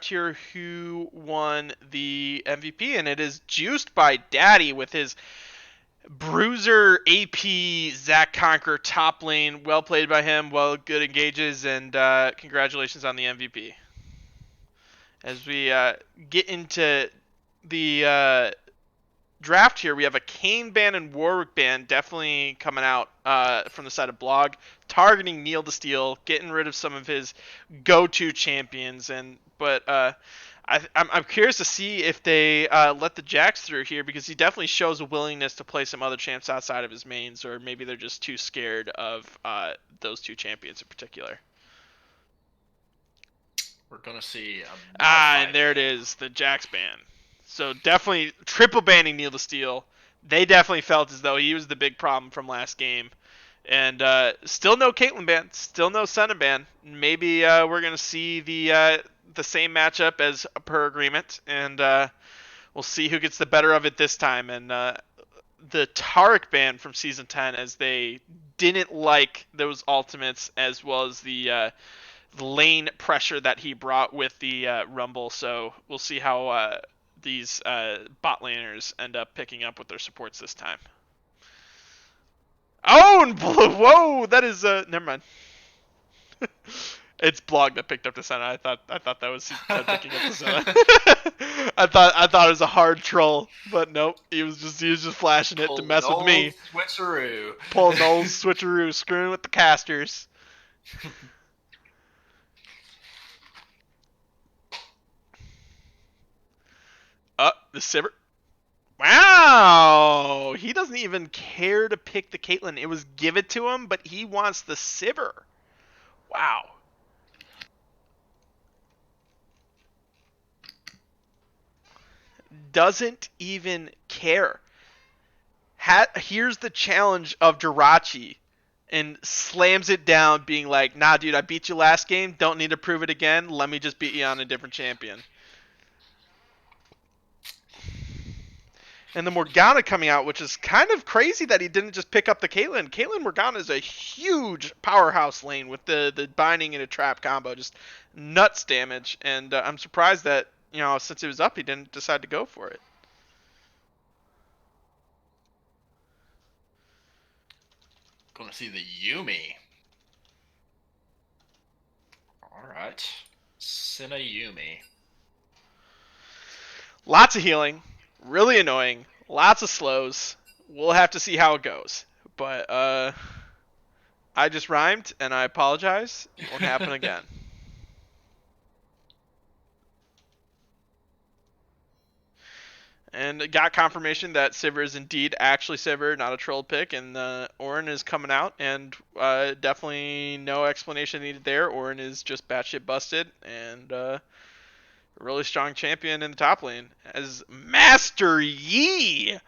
draft here who won the MVP, and it is juiced by Daddy with his Bruiser, AP, Zach Conquer, top lane. Well played by him. Well, good engages, and congratulations on the MVP. As we get into the draft here, we have a Kane ban and Warwick ban definitely coming out from the side of Blog, targeting Neil the Steel, getting rid of some of his go-to champions, I'm curious to see if they let the Jax through here, because he definitely shows a willingness to play some other champs outside of his mains, or maybe they're just too scared of those two champions in particular. We're going to see a and there it is, the Jax ban. So definitely triple banning Neil the Steel. They definitely felt as though he was the big problem from last game. And still no Caitlyn ban, still no Senna ban. Maybe we're going to see the same matchup as per agreement, and we'll see who gets the better of it this time. And the Taric ban from Season 10, as they didn't like those ultimates, as well as the lane pressure that he brought with the Rumble. So we'll see how these bot laners end up picking up with their supports this time. Oh, and blue! Whoa, that is never mind. It's Blog that picked up the Senna. I thought that was picking up the Senna. I thought it was a hard troll, but nope. He was just flashing it to mess with me. Switcheroo. Pulling Knowles switcheroo, screwing with the casters. The Sivir. Wow! He doesn't even care to pick the Caitlyn. It was given to him, but he wants the Sivir. Wow. Doesn't even care. Here's the challenge of Jirachi, and slams it down, being like, nah, dude, I beat you last game. Don't need to prove it again. Let me just beat you on a different champion. And the Morgana coming out, which is kind of crazy that he didn't just pick up the Caitlyn. Caitlyn Morgana is a huge powerhouse lane with the binding and a trap combo. Just nuts damage. And I'm surprised that, since it was up, he didn't decide to go for it. Going to see the Yuumi. Alright. Senna Yuumi. Lots of healing. Really annoying. Lots of slows. We'll have to see how it goes. But I just rhymed, and I apologize. It won't happen again. And got confirmation that Sivir is indeed actually Sivir, not a troll pick, and Orin is coming out, and definitely no explanation needed there. Orin is just batshit busted, and really strong champion in the top lane. As Master Yi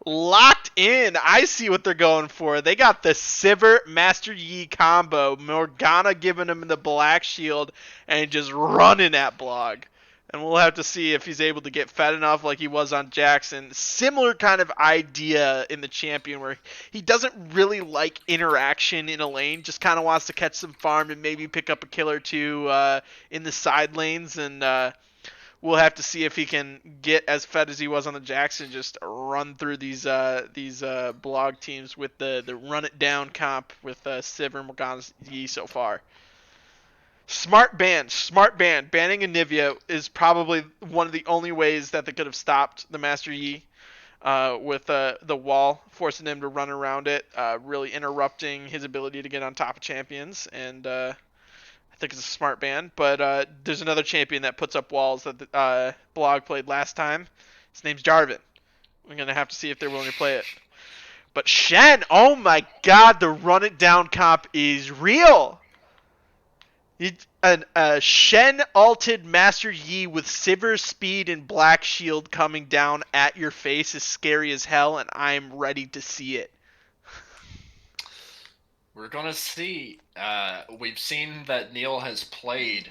locked in. I see what they're going for. They got the Sivir Master Yi combo. Morgana giving him the black shield and just running at Blog. And we'll have to see if he's able to get fed enough like he was on Jackson. Similar kind of idea in the champion where he doesn't really like interaction in a lane. Just kind of wants to catch some farm and maybe pick up a kill or two in the side lanes. And we'll have to see if he can get as fed as he was on the Jackson. Just run through these Blog teams with the run it down comp with Sivir and Morgana Yi so far. Smart ban. Banning Anivia is probably one of the only ways that they could have stopped the Master Yi with the wall, forcing him to run around it, really interrupting his ability to get on top of champions. And I think it's a smart ban. But there's another champion that puts up walls that the Blog played last time. His name's Jarvan. We're going to have to see if they're willing to play it. But Shen, oh my god, the run it down comp is real. Shen alted Master Yi with Sivir speed and black shield coming down at your face is scary as hell, and I'm ready to see it. We're gonna see. We've seen that Neil has played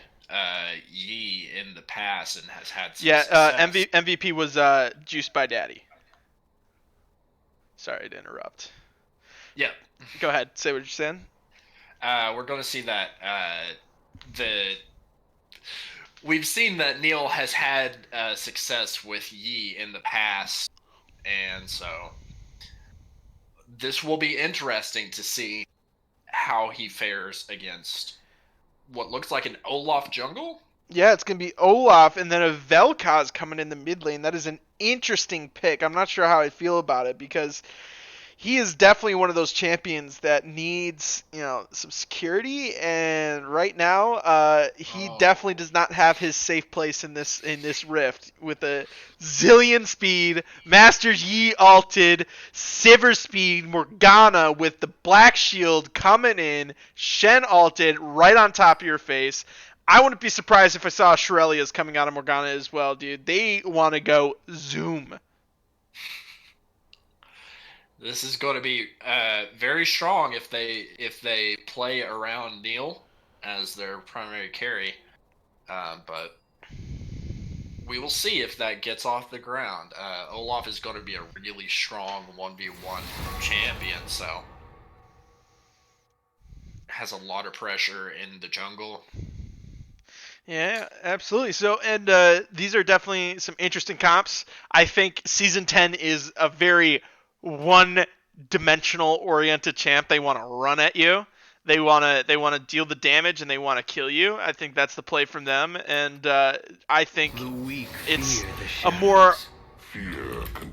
Yi in the past and has had some success. MVP was juiced by Daddy. Sorry to interrupt. Yeah. Go ahead. Say what you're saying. We're gonna see that the we've seen that Neil has had success with Yi in the past, and so this will be interesting to see how he fares against what looks like an Olaf jungle. Yeah, it's going to be Olaf and then a Vel'Koz coming in the mid lane. That is an interesting pick. I'm not sure how I feel about it because he is definitely one of those champions that needs, some security. And right now, he definitely Oh, does not have his safe place in this rift with a zillion speed, Masters Yi alted, Sivir speed, Morgana with the Black Shield coming in, Shen alted right on top of your face. I wouldn't be surprised if I saw Shurelia's coming out of Morgana as well, dude. They want to go zoom. this is going to be very strong if they play around Neil as their primary carry. But we will see if that gets off the ground. Olaf is going to be a really strong 1v1 champion, so has a lot of pressure in the jungle. Yeah, absolutely. So, and these are definitely some interesting comps. I think Season 10 is a very one-dimensional oriented champ. They want to run at you. They want to deal the damage and they want to kill you. I think that's the play from them, and I think it's a more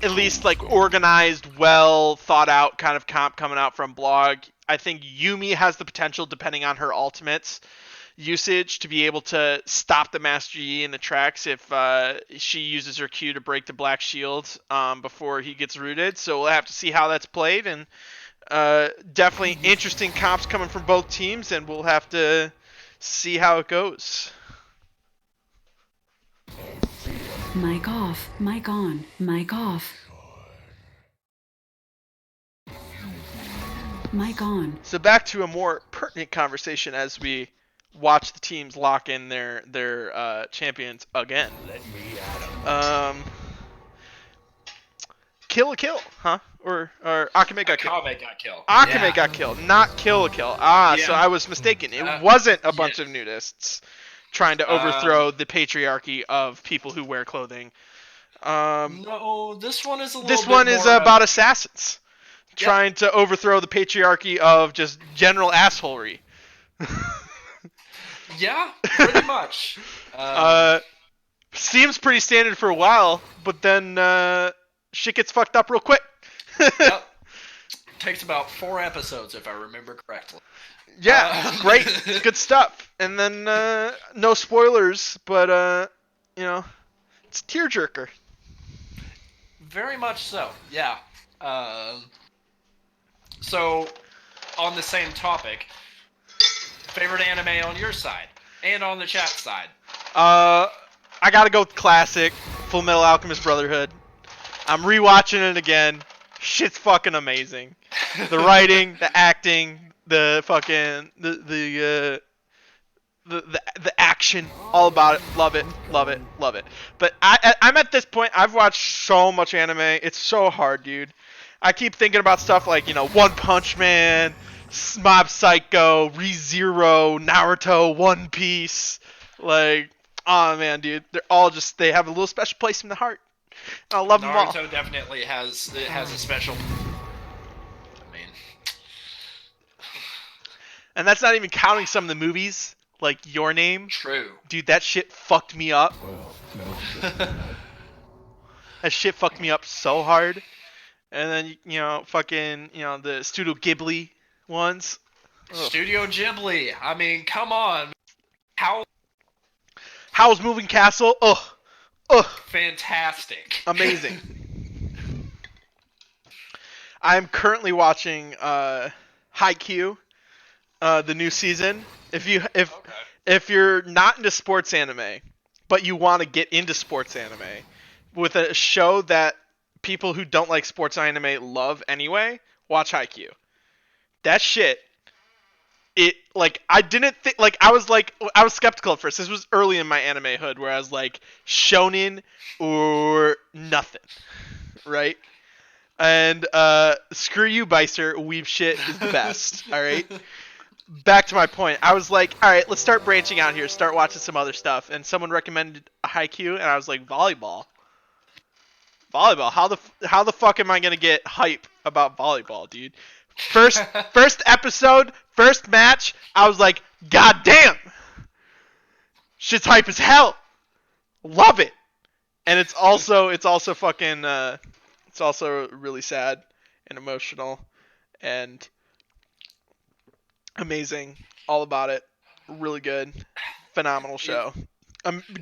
at least like organized, well thought out kind of comp coming out from Blog. I think Yumi has the potential, depending on her ultimates usage, to be able to stop the Master Yi in the tracks if she uses her Q to break the Black Shield before he gets rooted. So we'll have to see how that's played, and definitely interesting comps coming from both teams, and we'll have to see how it goes. Mic off, mic on, mic off. Mic on. So back to a more pertinent conversation as we watch the teams lock in their champions again. Um, kill a kill, huh? Or Akame got killed. Akame got killed. Akame Yeah. got killed, not kill a kill. Ah, so Yeah. I was mistaken. It wasn't a bunch Yeah. of nudists trying to overthrow the patriarchy of people who wear clothing. No, this one is a little This bit one is more. about assassins Yep. trying to overthrow the patriarchy of just general assholery. Yeah, pretty much. Seems pretty standard for a while, but then shit gets fucked up real quick. Yep. Takes about 4 episodes if I remember correctly. Yeah, great, good stuff. And then no spoilers, but it's a tearjerker. Very much so. Yeah. So, on the same topic, favorite anime on your side and on the chat side. I gotta go with classic Full Metal Alchemist Brotherhood. I'm rewatching it again. Shit's fucking amazing. The writing, the acting, the fucking the action, all about it. Love it, love it, love it. But I'm at this point. I've watched so much anime. It's so hard, dude. I keep thinking about stuff like One Punch Man, Mob Psycho, ReZero, Naruto, One Piece. Like, oh man, dude, they have a little special place in the heart. I love them all. Naruto definitely has a special. I mean, And that's not even counting some of the movies, like Your Name. true. Dude, that shit fucked me up. That shit fucked me up so hard. And then, fucking, the Studio Ghibli ones. Ugh. Studio Ghibli. I mean, come on. How Howl's Moving Castle. Ugh. Ugh. fantastic. Amazing. I'm currently watching Haikyuu, the new season. If you're not into sports anime, but you want to get into sports anime with a show that people who don't like sports anime love anyway, watch Haikyuu. That shit. I didn't think, I was skeptical at first. This was early in my anime hood where I was like, shonen or nothing, right? And screw you, Beister. Weeb shit is the best. All right. back to my point. I was like, all right, let's start branching out here. Start watching some other stuff. And someone recommended Haikyuu, and I was like, volleyball. Volleyball. How the fuck am I gonna get hype about volleyball, dude? First episode, first match. I was like, god damn, shit's hype as hell. Love it. And it's also fucking it's also really sad and emotional and amazing. All about it. Really good. Phenomenal show.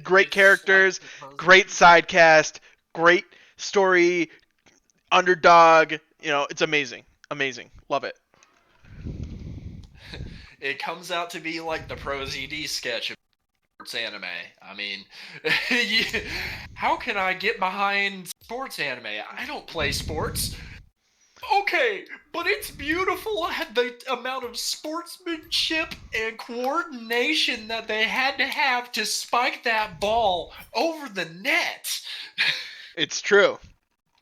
Great characters, great side cast, great story, underdog. You know, it's amazing. Amazing. Love it. It comes out to be like the Pro ZD sketch of sports anime. I mean, how can I get behind sports anime? I don't play sports. Okay, but it's beautiful the amount of sportsmanship and coordination that they had to have to spike that ball over the net. It's true.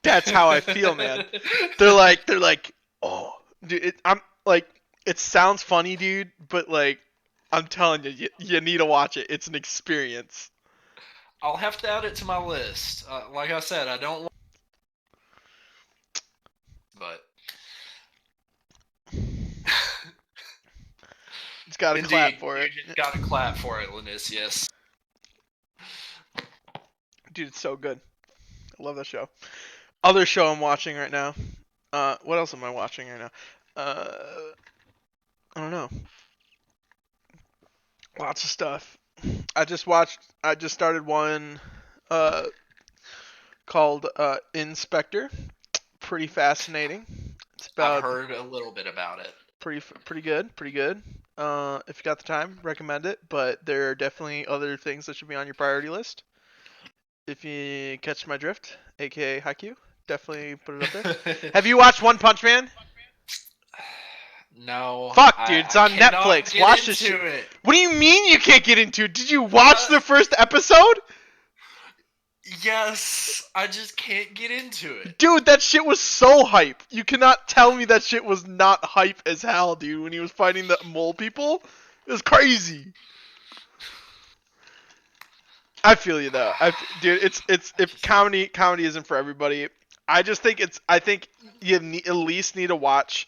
That's how I feel, man. They're like, oh, dude. I'm like, it sounds funny, dude, but like, I'm telling you, you need to watch it. It's an experience. I'll have to add it to my list. Like I said, I don't. But it's got to clap for it. You got to clap for it, Linus. Yes. Dude, it's so good. I love that show. Other show I'm watching right now. What else am I watching right now? I don't know. Lots of stuff. I just started one called Inspector. Pretty fascinating. It's about. I've heard a little bit about it. Pretty good. If you got the time, recommend it. But there are definitely other things that should be on your priority list. If you catch my drift, aka Haikyuu, definitely put it up there. Have you watched One Punch Man? No. Fuck, dude, it's on Netflix. Watch this shit. What do you mean you can't get into it? Did you watch the first episode? Yes, I just can't get into it. Dude, that shit was so hype. You cannot tell me that shit was not hype as hell, dude, when he was fighting the mole people. It was crazy. I feel you though. Dude, it's if comedy isn't for everybody. I think you at least need to watch.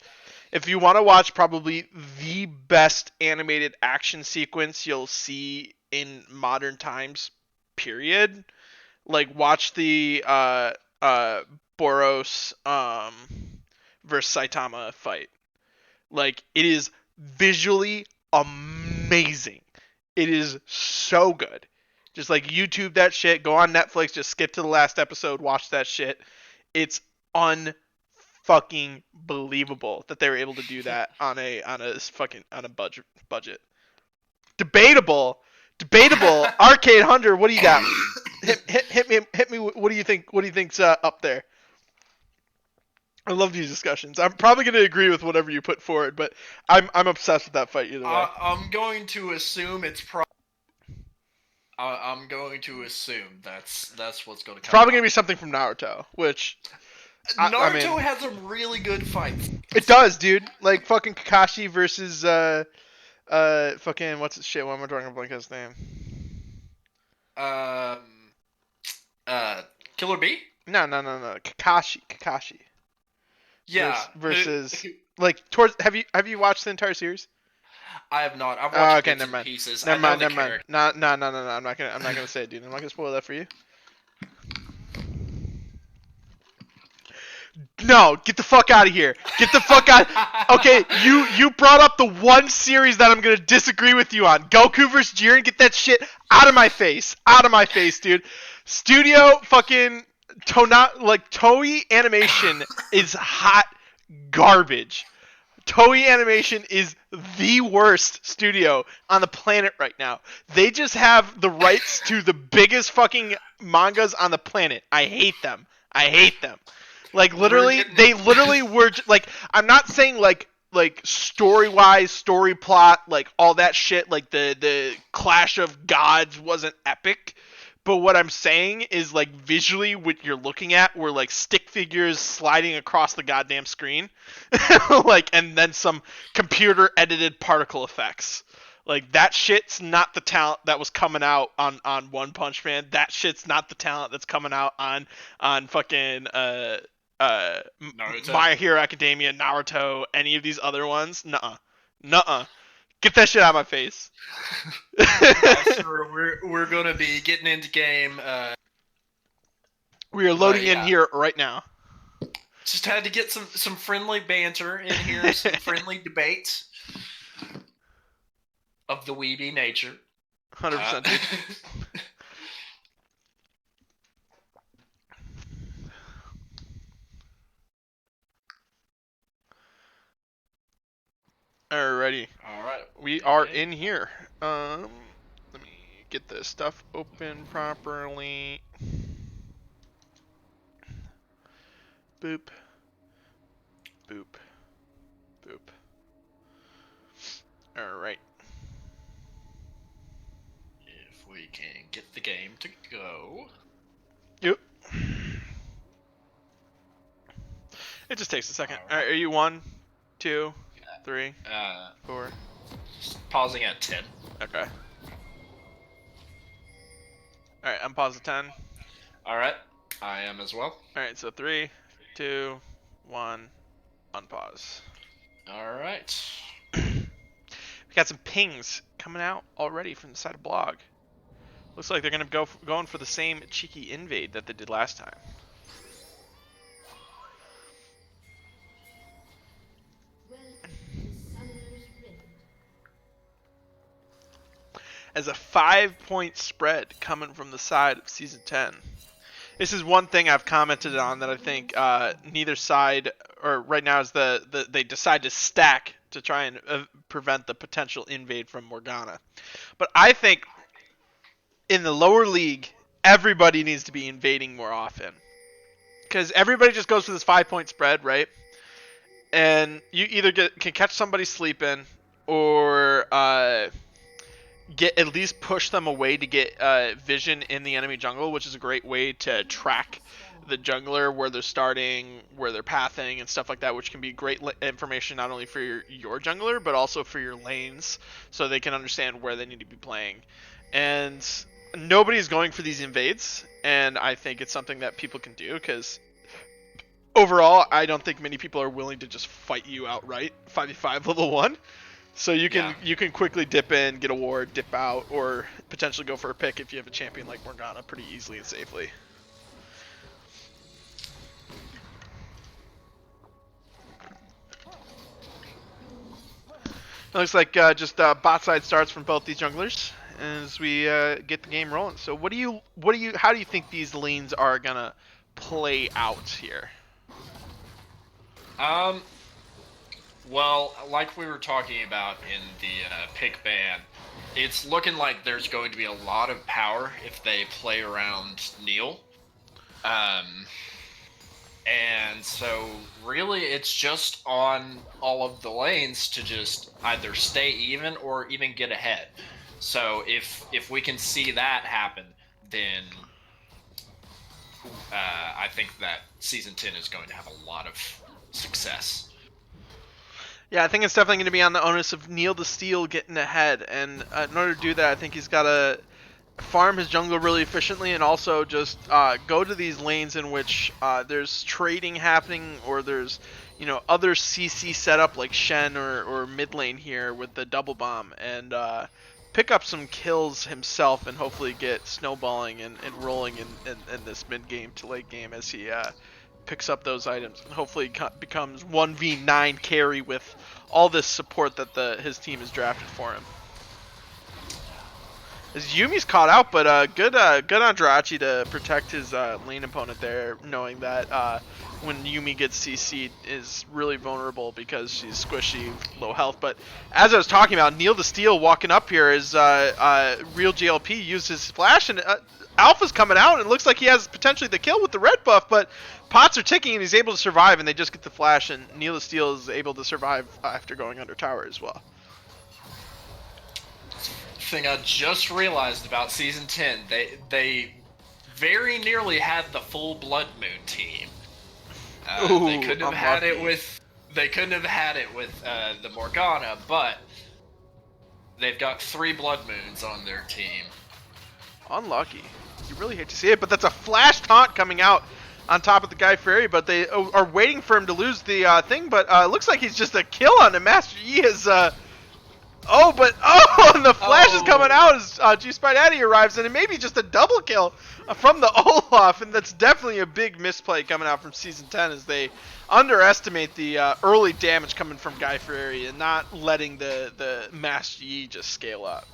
If you want to watch probably the best animated action sequence you'll see in modern times, period. Like watch the Boros versus Saitama fight. Like it is visually amazing. It is so good. Just like YouTube that shit, go on Netflix, just skip to the last episode, watch that shit. It's unfucking believable that they were able to do that on a budget. Debatable. Arcade Hunter, what do you got? Hit me. What do you think? What do you think's up there? I love these discussions. I'm probably going to agree with whatever you put forward, but I'm obsessed with that fight either way. I'm going to assume it's I'm going to assume that's what's going to come. Probably going to be something from Naruto, which Naruto has some really good fights. It does, dude. Like fucking Kakashi versus fucking what's his shit? Why am I drawing a blank on his name? Killer B? No. Kakashi. Yeah. Versus like towards. Have you watched the entire series? I have not. I've watched bits and pieces. Never mind. No. I'm not gonna say it, dude. I'm not gonna spoil that for you. No, get the fuck out of here. Get the fuck out. Okay, you brought up the one series that I'm gonna disagree with you on. Goku vs. Jiren. Get that shit out of my face. Out of my face, dude. Studio fucking Toei Animation is hot garbage. Toei Animation is the worst studio on the planet right now. They just have the rights to the biggest fucking mangas on the planet. I hate them. Like literally, they literally were like. I'm not saying like story-wise, story plot, like all that shit. Like the Clash of Gods wasn't epic, But what I'm saying is, like, visually what you're looking at were like stick figures sliding across the goddamn screen. Like, and then some computer edited particle effects. Like, that shit's not the talent that was coming out on One Punch Man. That shit's not the talent that's coming out on fucking Naruto. My Hero Academia, Naruto, any of these other ones. Nuh-uh. Nuh-uh. Get that shit out of my face. Sure, we're gonna be getting into game. We are loading in yeah. here right now. Just had to get some friendly banter in here, some friendly debates of the weeby nature. 100%, dude. Alrighty. Alright. We are in here. Let me get this stuff open properly. Boop. Boop. Boop. Alright. If we can get the game to go. Yep. It just takes a second. All right. Are you 1, 2, 3, 4? Pausing at 10. Okay. Alright, I'm pause at 10. Alright. I am as well. Alright, so 3, 2, 1, unpause. Alright. We got some pings coming out already from the side of blog. Looks like they're gonna go going for the same cheeky invade that they did last time. As a 5-point spread coming from the side of Season 10. This is one thing I've commented on that I think neither side, or right now, is they decide to stack to try and prevent the potential invade from Morgana. But I think in the lower league, everybody needs to be invading more often. Because everybody just goes for this 5-point spread, right? And you either can catch somebody sleeping or get at least push them away to get vision in the enemy jungle, which is a great way to track the jungler, where they're starting, where they're pathing, and stuff like that, which can be great information not only for your jungler, but also for your lanes, so they can understand where they need to be playing. And nobody's going for these invades, and I think it's something that people can do, because overall, I don't think many people are willing to just fight you outright, 5v5 level 1. So you can quickly dip in, get a ward, dip out, or potentially go for a pick if you have a champion like Morgana pretty easily and safely. It looks like just bot side starts from both these junglers as we get the game rolling. So how do you think these lanes are gonna play out here? Well, like we were talking about in the pick ban, it's looking like there's going to be a lot of power if they play around Neil. And so really it's just on all of the lanes to just either stay even or even get ahead. So if we can see that happen, then I think that Season 10 is going to have a lot of success. Yeah, I think it's definitely going to be on the onus of Neil the Steel getting ahead, and in order to do that, I think he's got to farm his jungle really efficiently, and also just go to these lanes in which there's trading happening, or there's other CC setup like Shen or mid lane here with the double bomb, and pick up some kills himself, and hopefully get snowballing and rolling in this mid game to late game as he picks up those items, and hopefully becomes 1v9 carry with all this support that his team has drafted for him. As Yumi's caught out, but good on Jirachi to protect his lane opponent there, knowing that when Yumi gets CC'd is really vulnerable because she's squishy, low health. But as I was talking about, Neil the Steel walking up here is real GLP used his flash, and Alpha's coming out, and it looks like he has potentially the kill with the red buff, but pots are ticking, and he's able to survive, and they just get the flash, and Neil the Steel is able to survive after going under tower as well. thing I just realized about Season 10. They very nearly had the full Blood Moon team. They couldn't have had it with the Morgana, but they've got 3 Blood Moons on their team. Unlucky. You really hate to see it, but that's a flash taunt coming out on top of the Guy Fieri, but they are waiting for him to lose the thing, but looks like he's just a kill on him. Master Yi is, and the flash is coming out as G-Spite Addy arrives, and it may be just a double kill from the Olaf, and that's definitely a big misplay coming out from Season 10 as they underestimate the early damage coming from Guy Fieri and not letting the Master Yi just scale up.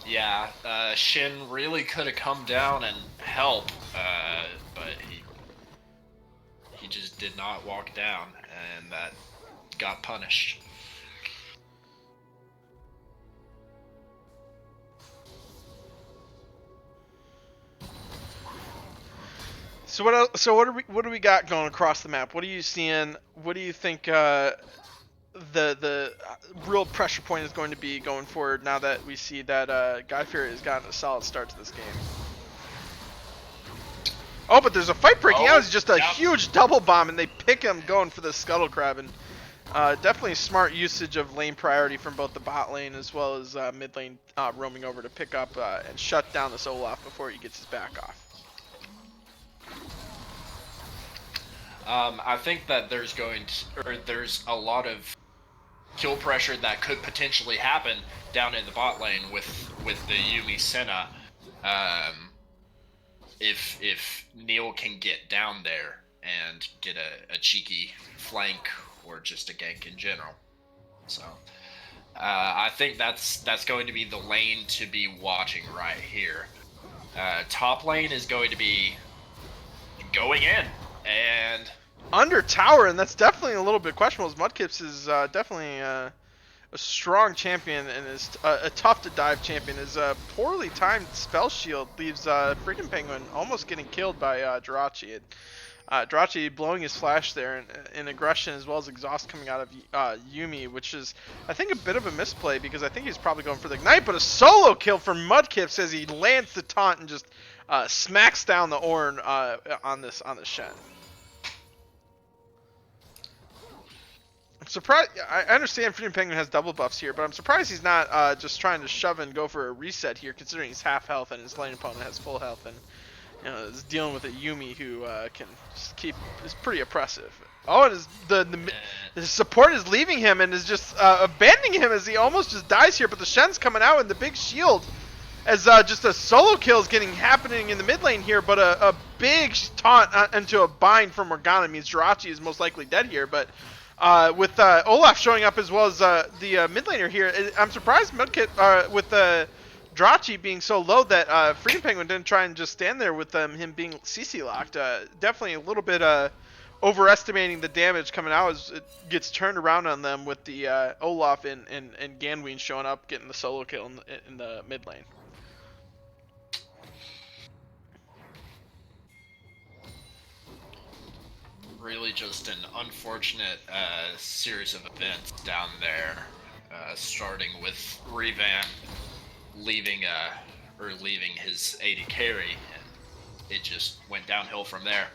Yeah, Shin really could have come down and helped, but he just did not walk down, and that got punished. So what do we got going across the map? What are you seeing? What do you think the real pressure point is going to be going forward now that we see that Guy Fieri has gotten a solid start to this game? Oh, but there's a fight breaking out. It's just a huge double bomb, and they pick him going for the scuttle crab. And definitely smart usage of lane priority from both the bot lane as well as mid lane roaming over to pick up and shut down this Olaf before he gets his back off. I think that there's a lot of kill pressure that could potentially happen down in the bot lane with the Yuumi Senna. If Neil can get down there and get a cheeky flank or just a gank in general. So I think that's going to be the lane to be watching right here. Top lane is going to be going in and under tower, and that's definitely a little bit questionable. As Mudkips is definitely a strong champion and is a tough to dive champion. His poorly timed spell shield leaves freaking Penguin almost getting killed by Jirachi. Jirachi blowing his flash there in aggression as well as exhaust coming out of Yuumi, which is I think a bit of a misplay because I think he's probably going for the ignite, but a solo kill from Mudkips as he lands the taunt and just smacks down the Ornn on the Shen. I'm surprised. I understand Freedom Penguin has double buffs here, but I'm surprised he's not just trying to shove and go for a reset here, considering he's half health and his lane opponent has full health, and is dealing with a Yuumi who can just is pretty oppressive. Oh, and the support is leaving him and is just abandoning him as he almost just dies here, but the Shen's coming out in the big shield as just a solo kill is happening in the mid lane here, but a big taunt into a bind from Morgana means Jirachi is most likely dead here, but with Olaf showing up as well as the mid laner here, I'm surprised Mudkip with Jirachi being so low that Freedom Penguin didn't try and just stand there with him being CC locked. Definitely a little bit overestimating the damage coming out as it gets turned around on them with the Olaf and Ganween showing up, getting the solo kill in the mid lane. Really just an unfortunate series of events down there, starting with Revan leaving his AD carry, and it just went downhill from there.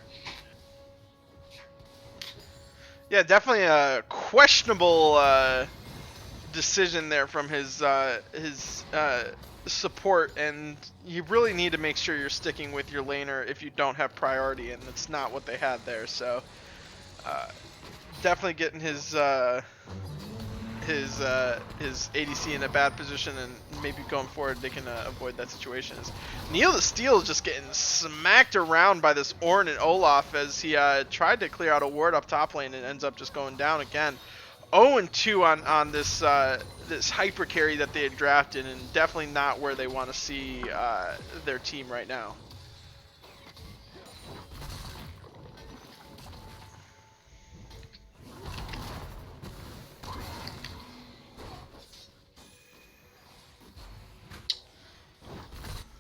Yeah, definitely a questionable decision there from his support, and you really need to make sure you're sticking with your laner if you don't have priority, and that's not what they had there. So definitely getting his ADC in a bad position, and maybe going forward they can avoid that situation. As Neil the Steel is just getting smacked around by this Ornn and Olaf as he tried to clear out a ward up top lane and ends up just going down again. 0-2 on this this hyper carry that they had drafted, and definitely not where they want to see their team right now.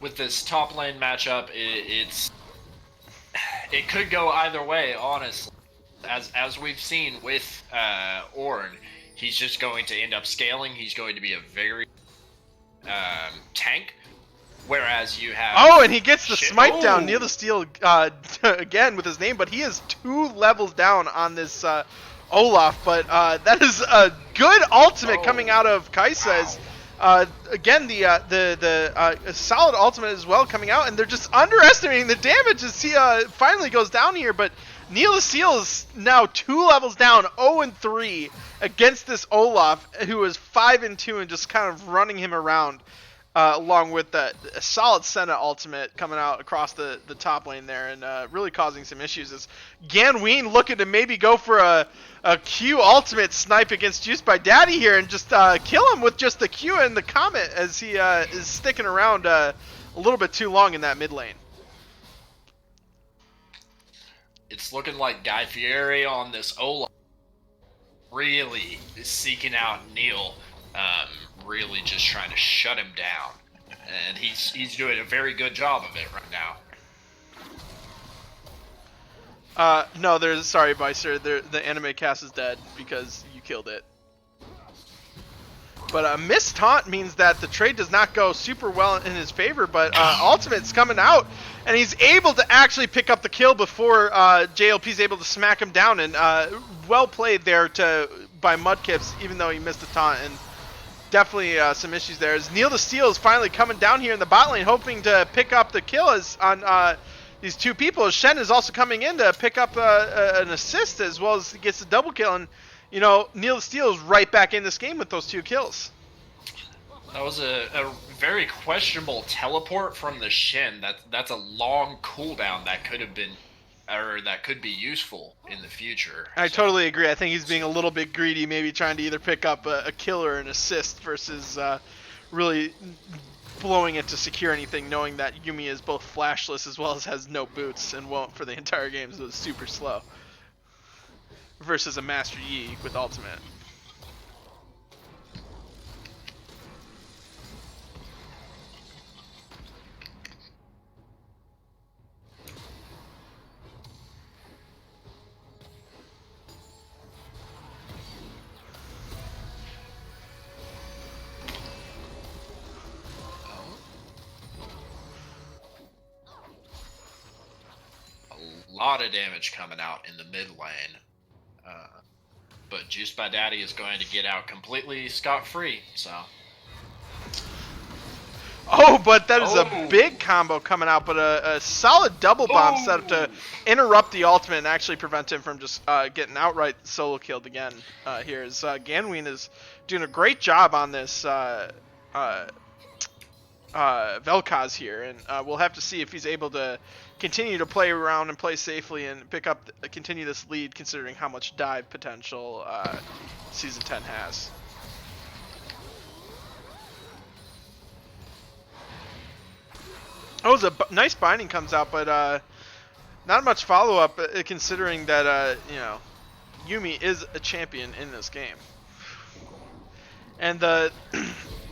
With this top lane matchup, it could go either way, honestly. As we've seen with Ornn, he's just going to end up scaling. He's going to be a very tank. Whereas you have... Oh, and he gets the smite down. Oh! Neil the Steel again with his name, but he is 2 levels down on this Olaf. But that is a good ultimate coming out of Kaisa. Again, the solid ultimate as well coming out, and they're just underestimating the damage as he finally goes down here. But Neil the Steel is now 2 levels down, 0-3 against this Olaf, who is 5-2 and just kind of running him around. Along with a solid Senna ultimate coming out across the top lane there, and really causing some issues. As Ganween looking to maybe go for a Q ultimate snipe against Juiced by Daddy here and just kill him with just the Q and the Comet as he is sticking around a little bit too long in that mid lane. It's looking like Guy Fieri on this Olaf really is seeking out Neil. Really just trying to shut him down, and he's doing a very good job of it right now. No, sorry, Bicer, the anime cast is dead because you killed it. But a missed taunt means that the trade does not go super well in his favor, but ultimate's coming out, and he's able to actually pick up the kill before JLP's able to smack him down, and well played there by Mudkips, even though he missed the taunt. And definitely some issues there. As Neil the Steel is finally coming down here in the bot lane, hoping to pick up the kill on these 2 people. Shen is also coming in to pick up an assist as well as he gets the double kill. And, you know, Neil the Steel is right back in this game with those 2 kills. That was a very questionable teleport from the Shen. That's a long cooldown that could have been, or that could be useful in the future. I totally agree. I think he's being a little bit greedy, maybe trying to either pick up a kill or an assist versus really blowing it to secure anything, knowing that Yumi is both flashless as well as has no boots and won't for the entire game, so it's super slow. Versus a Master Yi with ultimate. Lot of damage coming out in the mid lane, but Juiced by Daddy is going to get out completely scot-free. So, but that is a big combo coming out, but a solid double bomb set up to interrupt the ultimate and actually prevent him from just getting outright solo killed again. Here is Ganween is doing a great job on this Vel'Koz here, and we'll have to see if he's able to continue to play around and play safely and continue this lead, considering how much dive potential Season 10 has. Oh, it was a nice binding comes out, but not much follow-up, considering that, you know, Yumi is a champion in this game. And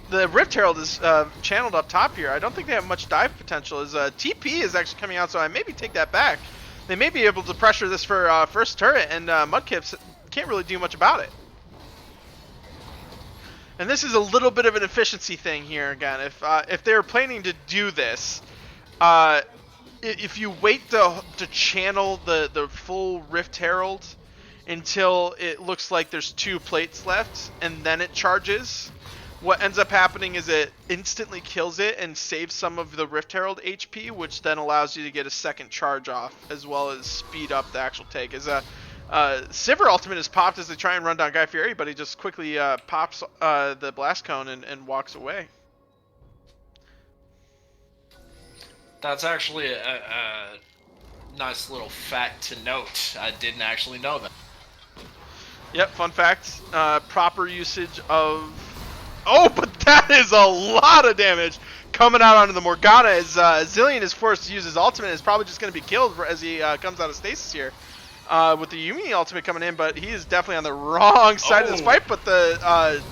the Rift Herald is channeled up top here. I don't think they have much dive potential. As TP is actually coming out, so I maybe take that back. They may be able to pressure this for first turret, and Mudkips can't really do much about it. And this is a little bit of an efficiency thing here again. If they were planning to do this, if you wait to channel the full Rift Herald until it looks like there's 2 plates left, and then it charges, what ends up happening is it instantly kills it and saves some of the Rift Herald HP, which then allows you to get a second charge off, as well as speed up the actual take. As Sivir ultimate is popped as they try and run down Guy Fieri, but he just quickly pops the Blast Cone and walks away. that's actually a nice little fact to note. I didn't actually know that. Yep, fun fact. Proper usage of... Oh, but that is a lot of damage coming out onto the Morgana as Zillion is forced to use his ultimate. Is probably just going to be killed as he comes out of stasis here. With the Yumi ultimate coming in, but he is definitely on the wrong side of this fight. But the...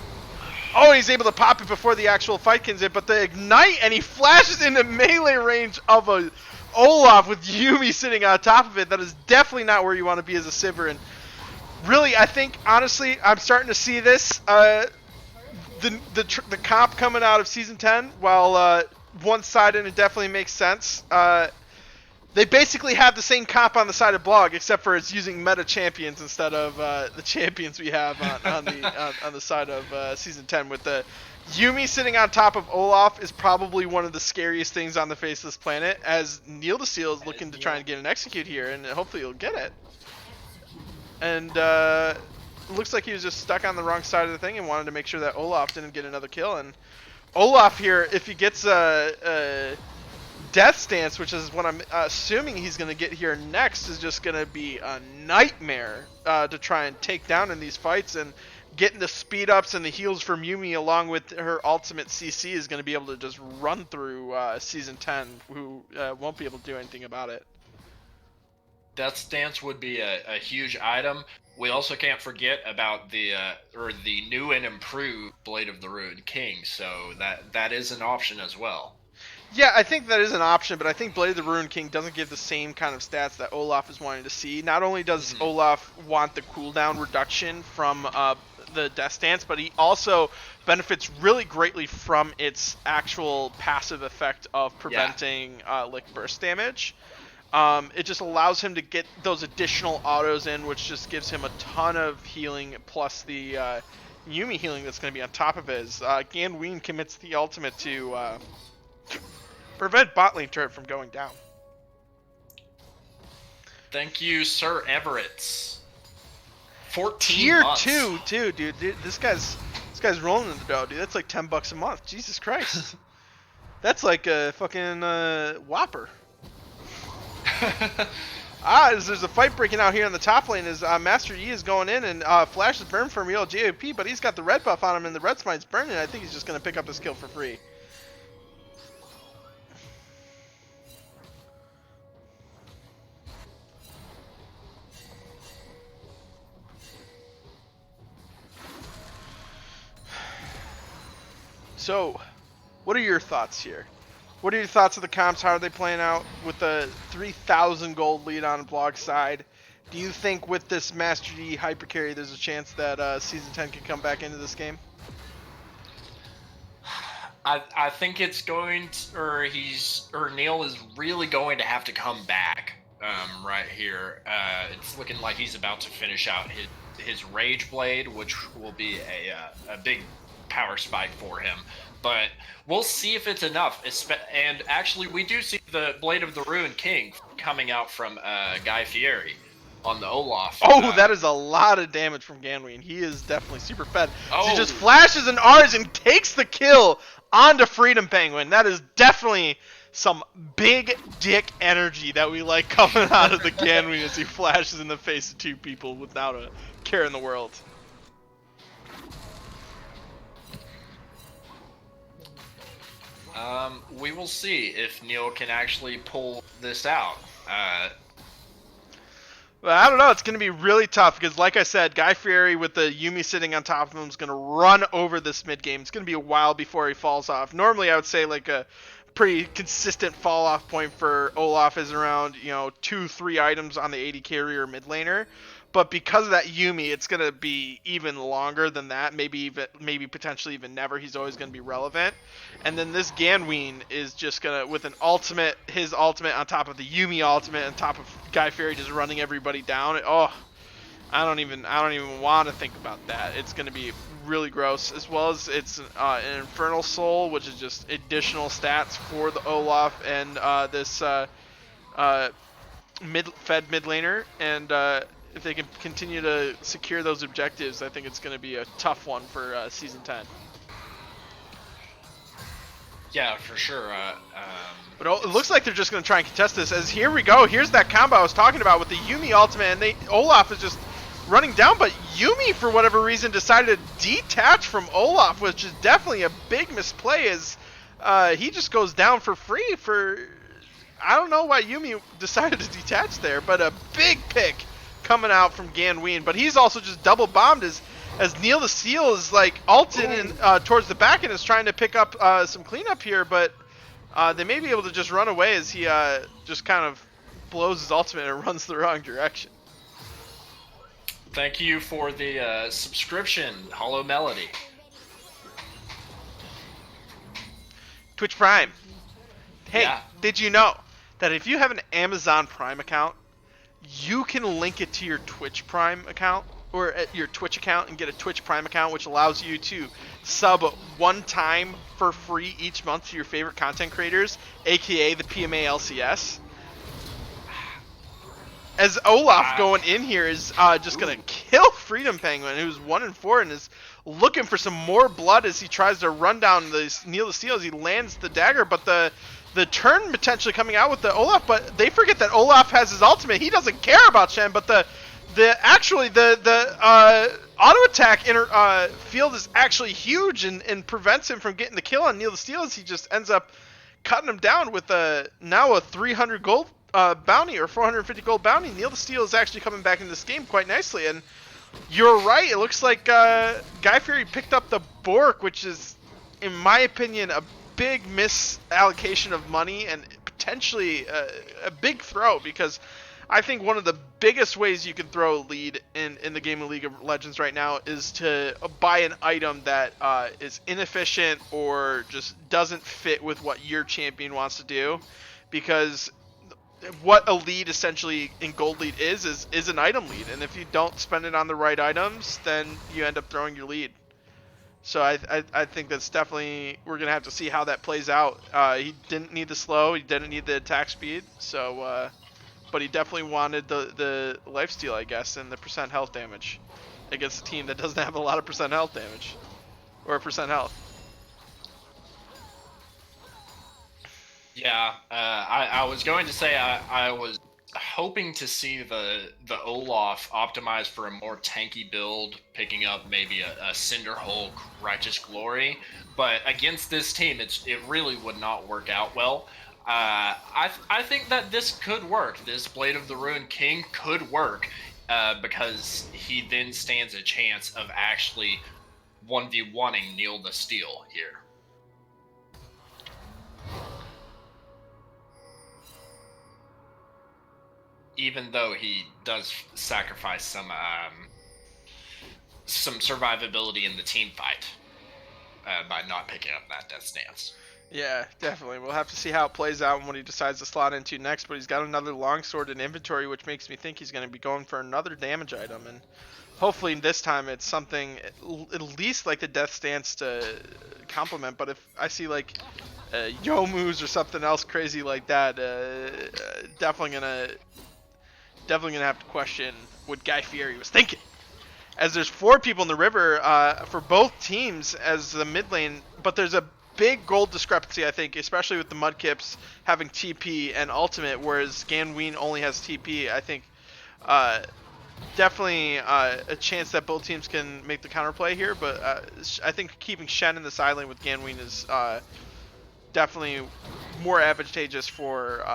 he's able to pop it before the actual fight comes in. But the Ignite, and he flashes into melee range of a Olaf with Yumi sitting on top of it. That is definitely not where you want to be as a Sivir. And really, I think honestly, I'm starting to see this. The comp coming out of season 10, while one-sided and it definitely makes sense. They basically have the same comp on the side of blog, except for it's using meta champions instead of the champions we have on the side of season 10. With the Yumi sitting on top of Olaf is probably one of the scariest things on the face of this planet. As Neil the Seal is looking to try and get an execute here, and hopefully he'll get it. And it looks like he was just stuck on the wrong side of the thing and wanted to make sure that Olaf didn't get another kill. And Olaf here, if he gets a Death Stance, which is what I'm assuming he's going to get here next, is just going to be a nightmare to try and take down in these fights. And getting the speed ups and the heals from Yumi along with her ultimate CC is going to be able to just run through Season 10, who won't be able to do anything about it. Death Stance would be a huge item. We also can't forget about the new and improved Blade of the Ruined King, so that is an option as well. Yeah, I think that is an option, but I think Blade of the Ruined King doesn't give the same kind of stats that Olaf is wanting to see. Not only does Olaf want the cooldown reduction from the Death Stance, but he also benefits really greatly from its actual passive effect of preventing Lick Burst damage. It just allows him to get those additional autos in, which just gives him a ton of healing, plus the Yumi healing that's going to be on top of it. Ganween commits the ultimate to prevent bot lane turret from going down. Thank you, Sir Everett's. 14 Tier months. 2 too, dude. This guy's rolling in the dough, dude. That's like $10 a month. Jesus Christ. That's like a fucking Whopper. There's a fight breaking out here in the top lane as Master Yi is going in, and Flash is burned from real JOP, but he's got the red buff on him and the red smite's burning. I think he's just going to pick up his kill for free. So, what are your thoughts here? What are your thoughts of the comps? How are they playing out with the 3,000 gold lead on the blog side? Do you think with this Master Yi hyper carry, there's a chance that Season 10 can come back into this game? I think it's going to, or Neil is really going to have to come back right here. It's looking like he's about to finish out his Rage Blade, which will be a big power spike for him. But we'll see if it's enough. And actually, we do see the Blade of the Ruined King coming out from Guy Fieri on the Olaf. Oh, that is a lot of damage from Ganween. He is definitely super fed. Oh. He just flashes and R's and takes the kill onto Freedom Penguin. That is definitely some big dick energy that we like coming out of the Ganween as he flashes in the face of two people without a care in the world. We will see if Neil can actually pull this out. Well, I don't know. It's going to be really tough because, like I said, Guy Fieri with the Yumi sitting on top of him is going to run over this mid game. It's going to be a while before he falls off. Normally, I would say like a pretty consistent fall off point for Olaf is around 2-3 items on the AD carry or mid laner. But because of that Yumi, it's going to be even longer than that. Maybe potentially even never. He's always going to be relevant. And then this Ganween is just going to, with an ultimate, his ultimate on top of the Yumi ultimate, on top of Guy Fieri just running everybody down. I don't even want to think about that. It's going to be really gross. As well as it's an Infernal Soul, which is just additional stats for the Olaf and this mid laner. And if they can continue to secure those objectives, I think it's going to be a tough one for Season 10. Yeah, for sure. But it looks like they're just going to try and contest this. As here we go, here's that combo I was talking about with the Yumi ultimate, and Olaf is just running down, but Yumi, for whatever reason, decided to detach from Olaf, which is definitely a big misplay, as he just goes down for free for... I don't know why Yumi decided to detach there, but a big pick coming out from Ganween, but he's also just double bombed as Neil the Seal is like ulted in, towards the back and is trying to pick up some cleanup here, but they may be able to just run away as he just kind of blows his ultimate and runs the wrong direction. Thank you for the subscription, Hollow Melody. Twitch Prime. Hey, Yeah. did you know that if you have an Amazon Prime account, you can link it to your Twitch Prime account or at your Twitch account and get a Twitch Prime account, which allows you to sub one time for free each month to your favorite content creators, aka the PMA LCS. As Olaf going in here is just going to kill Freedom Penguin, who's 1-4 and is looking for some more blood as he tries to run down the Neil the Steel as he lands the dagger, but the turn potentially coming out with the Olaf, but they forget that Olaf has his ultimate. He doesn't care about Shen, but the auto attack field is actually huge and prevents him from getting the kill on Neil the Steel as he just ends up cutting him down with now a 300 gold bounty or 450 gold bounty. Neil the Steel is actually coming back in this game quite nicely, and you're right. It looks like Guy Fury picked up the Bork, which is, in my opinion, a big misallocation of money and potentially a big throw, because I think one of the biggest ways you can throw a lead in the game of League of Legends right now is to buy an item that is inefficient or just doesn't fit with what your champion wants to do, because what a lead essentially in gold lead is an item lead, and if you don't spend it on the right items, then you end up throwing your lead. So I think that's definitely, we're gonna have to see how that plays out. He didn't need the slow, he didn't need the attack speed, so but he definitely wanted the lifesteal, I guess, and the percent health damage against a team that doesn't have a lot of percent health damage or percent health. Yeah, I was going to say I was hoping to see the Olaf optimized for a more tanky build, picking up maybe a Cinder Hulk, Righteous Glory, but against this team, it really would not work out well. I think that this could work. This Blade of the Ruined King could work because he then stands a chance of actually 1v1ing Neil the Steel here. Even though he does sacrifice some survivability in the team fight by not picking up that Death Stance. Yeah, definitely. We'll have to see how it plays out and what he decides to slot into next, but he's got another longsword in inventory, which makes me think he's going to be going for another damage item, and hopefully this time it's something at least like the Death Stance to complement, but if I see like Yomu's or something else crazy like that, definitely gonna have to question what Guy Fieri was thinking. As there's 4 people in the river for both teams as the mid lane, but there's a big gold discrepancy, I think, especially with the Mudkips having TP and ultimate, whereas Ganween only has TP. I think definitely a chance that both teams can make the counterplay here, but I think keeping Shen in the side lane with Ganween is definitely more advantageous for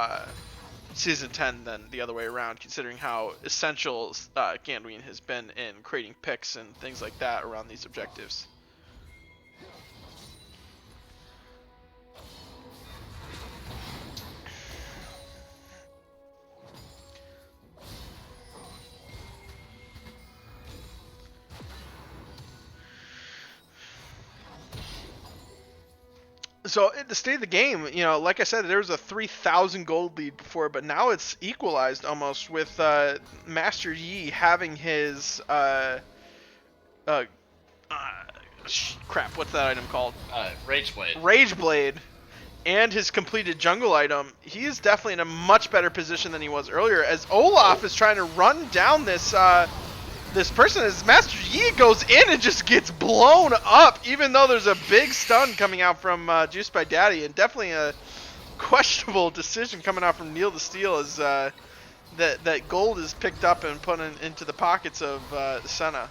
Season 10 than the other way around, considering how essential Ganween has been in creating picks and things like that around these objectives. So at the state of the game, you know, like I said, there was a 3,000 gold lead before, but now it's equalized almost with Master Yi having his crap, what's that item called? Rage Blade. Rage Blade, and his completed jungle item. He is definitely in a much better position than he was earlier, as Olaf is trying to run down this this person. As Master Yi goes in and just gets blown up, even though there's a big stun coming out from Juiced by Daddy, and definitely a questionable decision coming out from Neil the Steel as that gold is picked up and put into the pockets of Senna.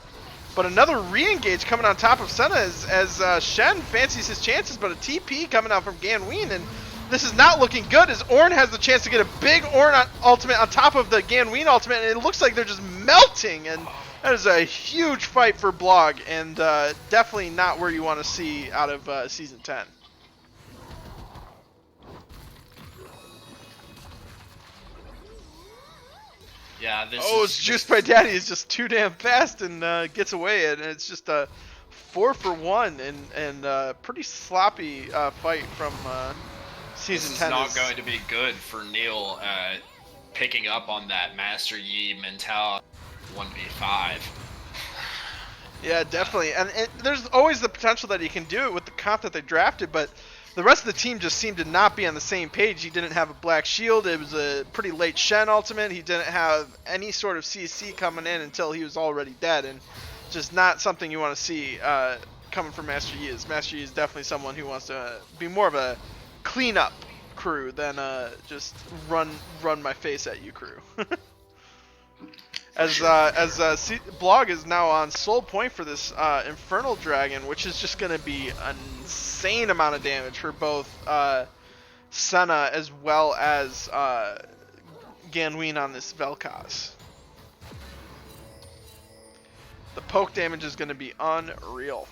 But another re-engage coming on top of Senna as Shen fancies his chances, but a TP coming out from Ganween, and this is not looking good as Ornn has the chance to get a big Ornn ultimate on top of the Ganween ultimate, and it looks like they're just melting, and that is a huge fight for Blog, and definitely not where you want to see out of Season 10. Yeah, this Oh, is it's Juiced by Daddy is just too damn fast and gets away, and it's just a 4-for-1 and pretty sloppy fight from this season is 10. not going to be good for Neil picking up on that Master Yi mentality 1v5. Yeah, definitely. And there's always the potential that he can do it with the comp that they drafted, but the rest of the team just seemed to not be on the same page. He didn't have a Black Shield. It was a pretty late Shen ultimate. He didn't have any sort of CC coming in until he was already dead, and just not something you want to see coming from Master Yi. Master Yi is definitely someone who wants to be more of a cleanup crew than just run my face at you crew. Blog is now on sole point for this Infernal Dragon, which is just going to be an insane amount of damage for both Senna as well as Ganween on this Vel'Koz. The poke damage is going to be unreal.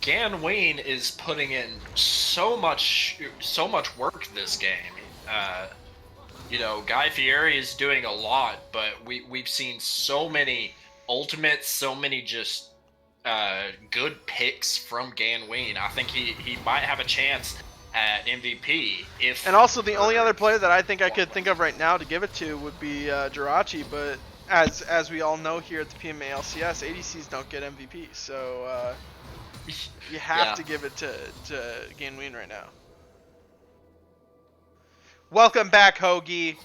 Ganween is putting in so much work this game. Guy Fieri is doing a lot, but we've seen so many ultimates, so many just good picks from Ganween. I think he might have a chance at MVP if. And also, the only other player that I think I could think of right now to give it to would be Jirachi, but as we all know here at the PMA LCS, ADCs don't get MVP, so you have to give it to Ganween right now. Welcome back, Hoagie.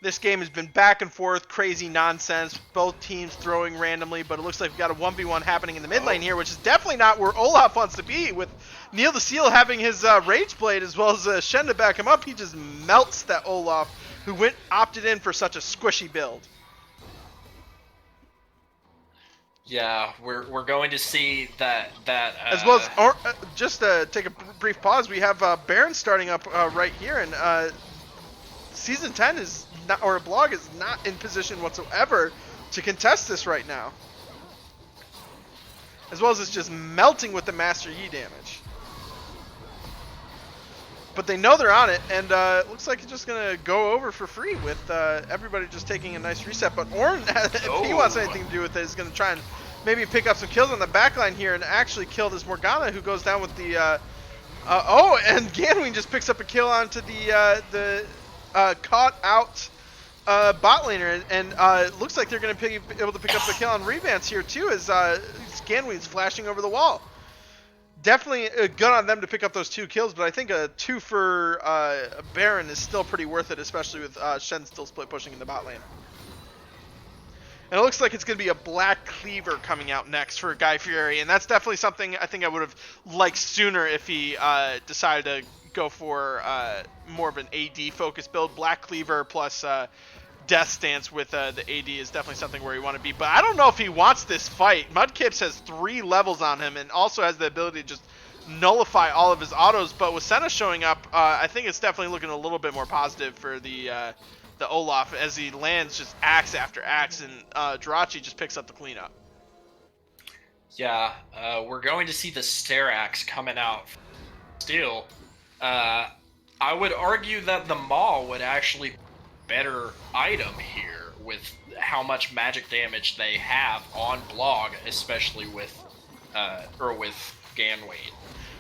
This game has been back and forth, crazy nonsense. Both teams throwing randomly, but it looks like we've got a 1v1 happening in the mid lane here, which is definitely not where Olaf wants to be. With Neil the Seal having his Rage Blade as well as Shen to back him up, he just melts that Olaf, who opted in for such a squishy build. Yeah, we're going to see that as well as just to take a brief pause, we have Baron starting up right here, and Season 10 is not, or Blog is not in position whatsoever to contest this right now. As well as it's just melting with the Master Yi damage. But they know they're on it, and it looks like it's just going to go over for free with everybody just taking a nice reset. But Ornn, if he wants anything to do with it, is going to try and maybe pick up some kills on the backline here and actually kill this Morgana, who goes down with the... and Ganween just picks up a kill onto the caught out bot laner, and it looks like they're going to be able to pick up the kill on Revance here too, as Ganween's flashing over the wall. Definitely good on them to pick up those 2 kills, but I think a 2 for Baron is still pretty worth it, especially with Shen still split pushing in the bot lane. And it looks like it's going to be a Black Cleaver coming out next for Guy Fieri, and that's definitely something I think I would have liked sooner if he decided to go for more of an AD focused build. Black Cleaver plus Death Stance with the AD is definitely something where you want to be, but I don't know if he wants this fight. Mudkips has 3 levels on him and also has the ability to just nullify all of his autos, but with Senna showing up, I think it's definitely looking a little bit more positive for the Olaf as he lands just axe after axe, and Jirachi just picks up the cleanup. Yeah, we're going to see the Sterax coming out still. I would argue that the Maw would actually be a better item here with how much magic damage they have on Blog, especially with Ganween.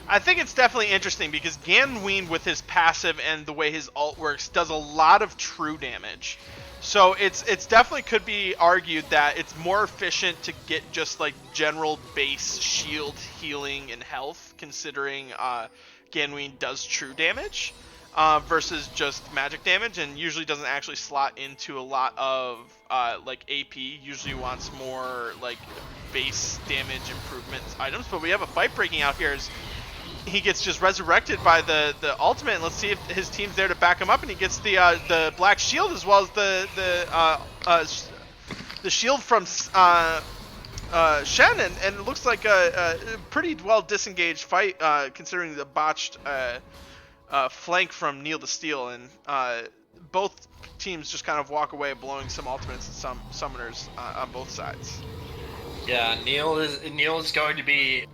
I think it's definitely interesting because Ganween, with his passive and the way his ult works, does a lot of true damage. So it's definitely could be argued that it's more efficient to get just like general base shield healing and health, considering Ganween does true damage versus just magic damage, and usually doesn't actually slot into a lot of like AP. Usually wants more like base damage improvement items. But we have a fight breaking out here as he gets just resurrected by the ultimate, and let's see if his team's there to back him up, and he gets the Black Shield as well as the shield from Shen, and it looks like a pretty well disengaged fight considering the botched flank from Neil the Steel, and both teams just kind of walk away blowing some ultimates and some summoners on both sides. Yeah, Neil is going to be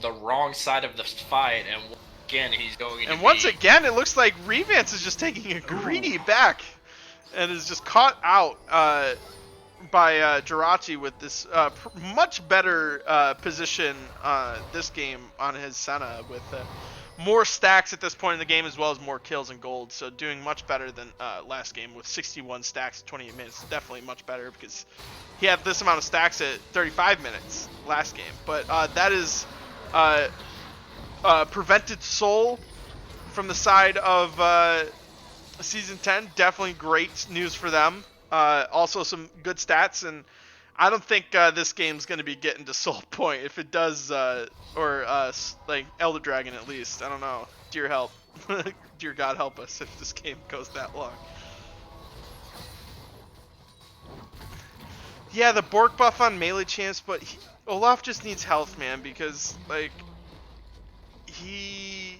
the wrong side of the fight, and again he's going to once again it looks like Revance is just taking a greedy back and is just caught out by Jirachi with this much better position this game on his Senna with more stacks at this point in the game as well as more kills and gold. So doing much better than last game with 61 stacks at 28 minutes. Definitely much better because he had this amount of stacks at 35 minutes last game. But that is prevented soul from the side of Season 10. Definitely great news for them. Also some good stats, and I don't think this game's going to be getting to Soul Point. If it does, or like Elder Dragon at least, I don't know. Dear help. Dear God help us if this game goes that long. Yeah, the Bork buff on melee champs, but Olaf just needs health, man, because like he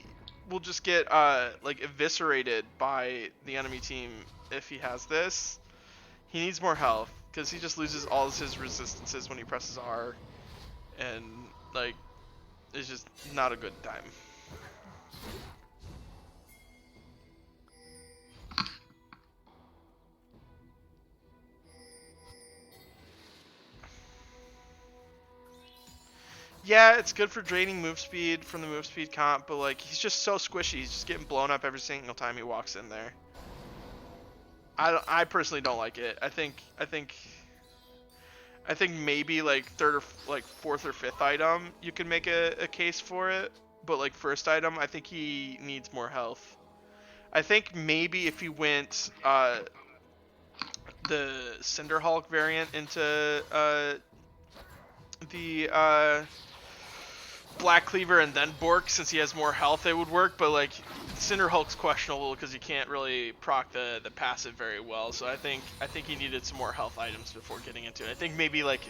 will just get like eviscerated by the enemy team if he has this. He needs more health because he just loses all of his resistances when he presses R, and like it's just not a good time. Yeah, it's good for draining move speed from the move speed comp, but like he's just so squishy. He's just getting blown up every single time he walks in there. I personally don't like it. I think maybe like third or like fourth or fifth item you can make a case for it, but like first item I think he needs more health. I think maybe if he went the Cinderhulk variant into the Black Cleaver and then Bork, since he has more health, it would work, but like Cinderhulk's questionable because you can't really proc the passive very well. So I think he needed some more health items before getting into it. I think maybe like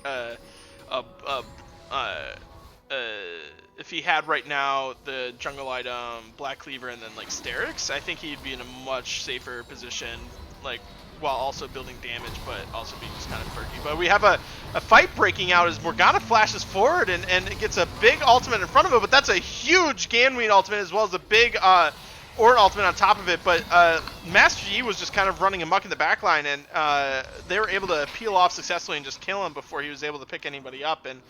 if he had right now the jungle item, Black Cleaver, and then like Sterix, I think he'd be in a much safer position, like while also building damage, but also being just kind of perky. But we have a fight breaking out as Morgana flashes forward and it gets a big ultimate in front of it, but that's a huge Ganween ultimate as well as a big Ornn ultimate on top of it. But Master Yi was just kind of running amok in the backline, and they were able to peel off successfully and just kill him before he was able to pick anybody up. And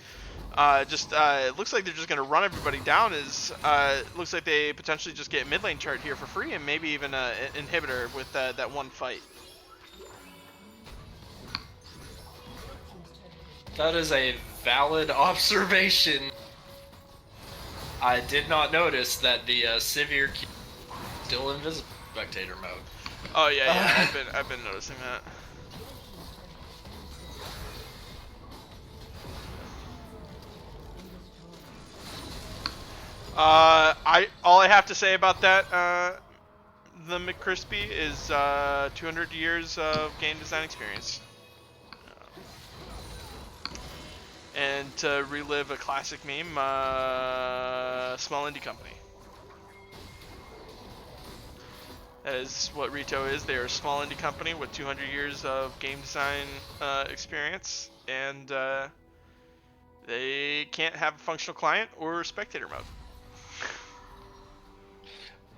it looks like they're just going to run everybody down. Looks like they potentially just get mid lane chart here for free and maybe even an inhibitor with that one fight. That is a valid observation. I did not notice that the Sivir is still invisible spectator mode. Oh yeah, I've been noticing that. All I have to say about that, the McCrispy is 200 years of game design experience. And to relive a classic meme, small indie company. That is what Rito is. They are a small indie company with 200 years of game design experience, and they can't have a functional client or spectator mode.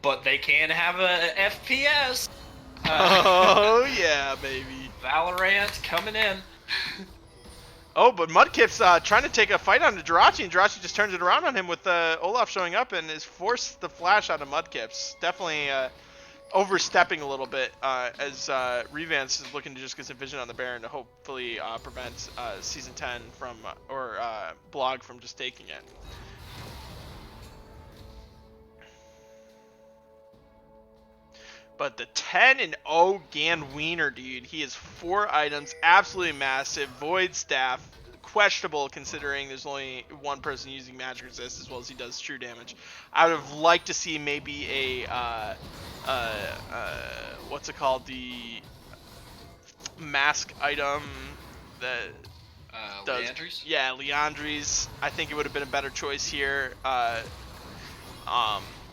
But they can have a FPS. Oh yeah, baby. Valorant coming in. Oh, but Mudkip's trying to take a fight on Jirachi, and Jirachi just turns it around on him with Olaf showing up and is forced the flash out of Mudkip's. Definitely overstepping a little bit as Revance is looking to just get some vision on the Baron to hopefully prevent Season 10 from, or Blog from just taking it. But the 10-0 Ganweener, dude, he has 4 items, absolutely massive. Void Staff, questionable considering there's only one person using magic resist as well as he does true damage. I would have liked to see maybe a, what's it called, the mask item that does... Leandries? Yeah, Leandries. I think it would have been a better choice here.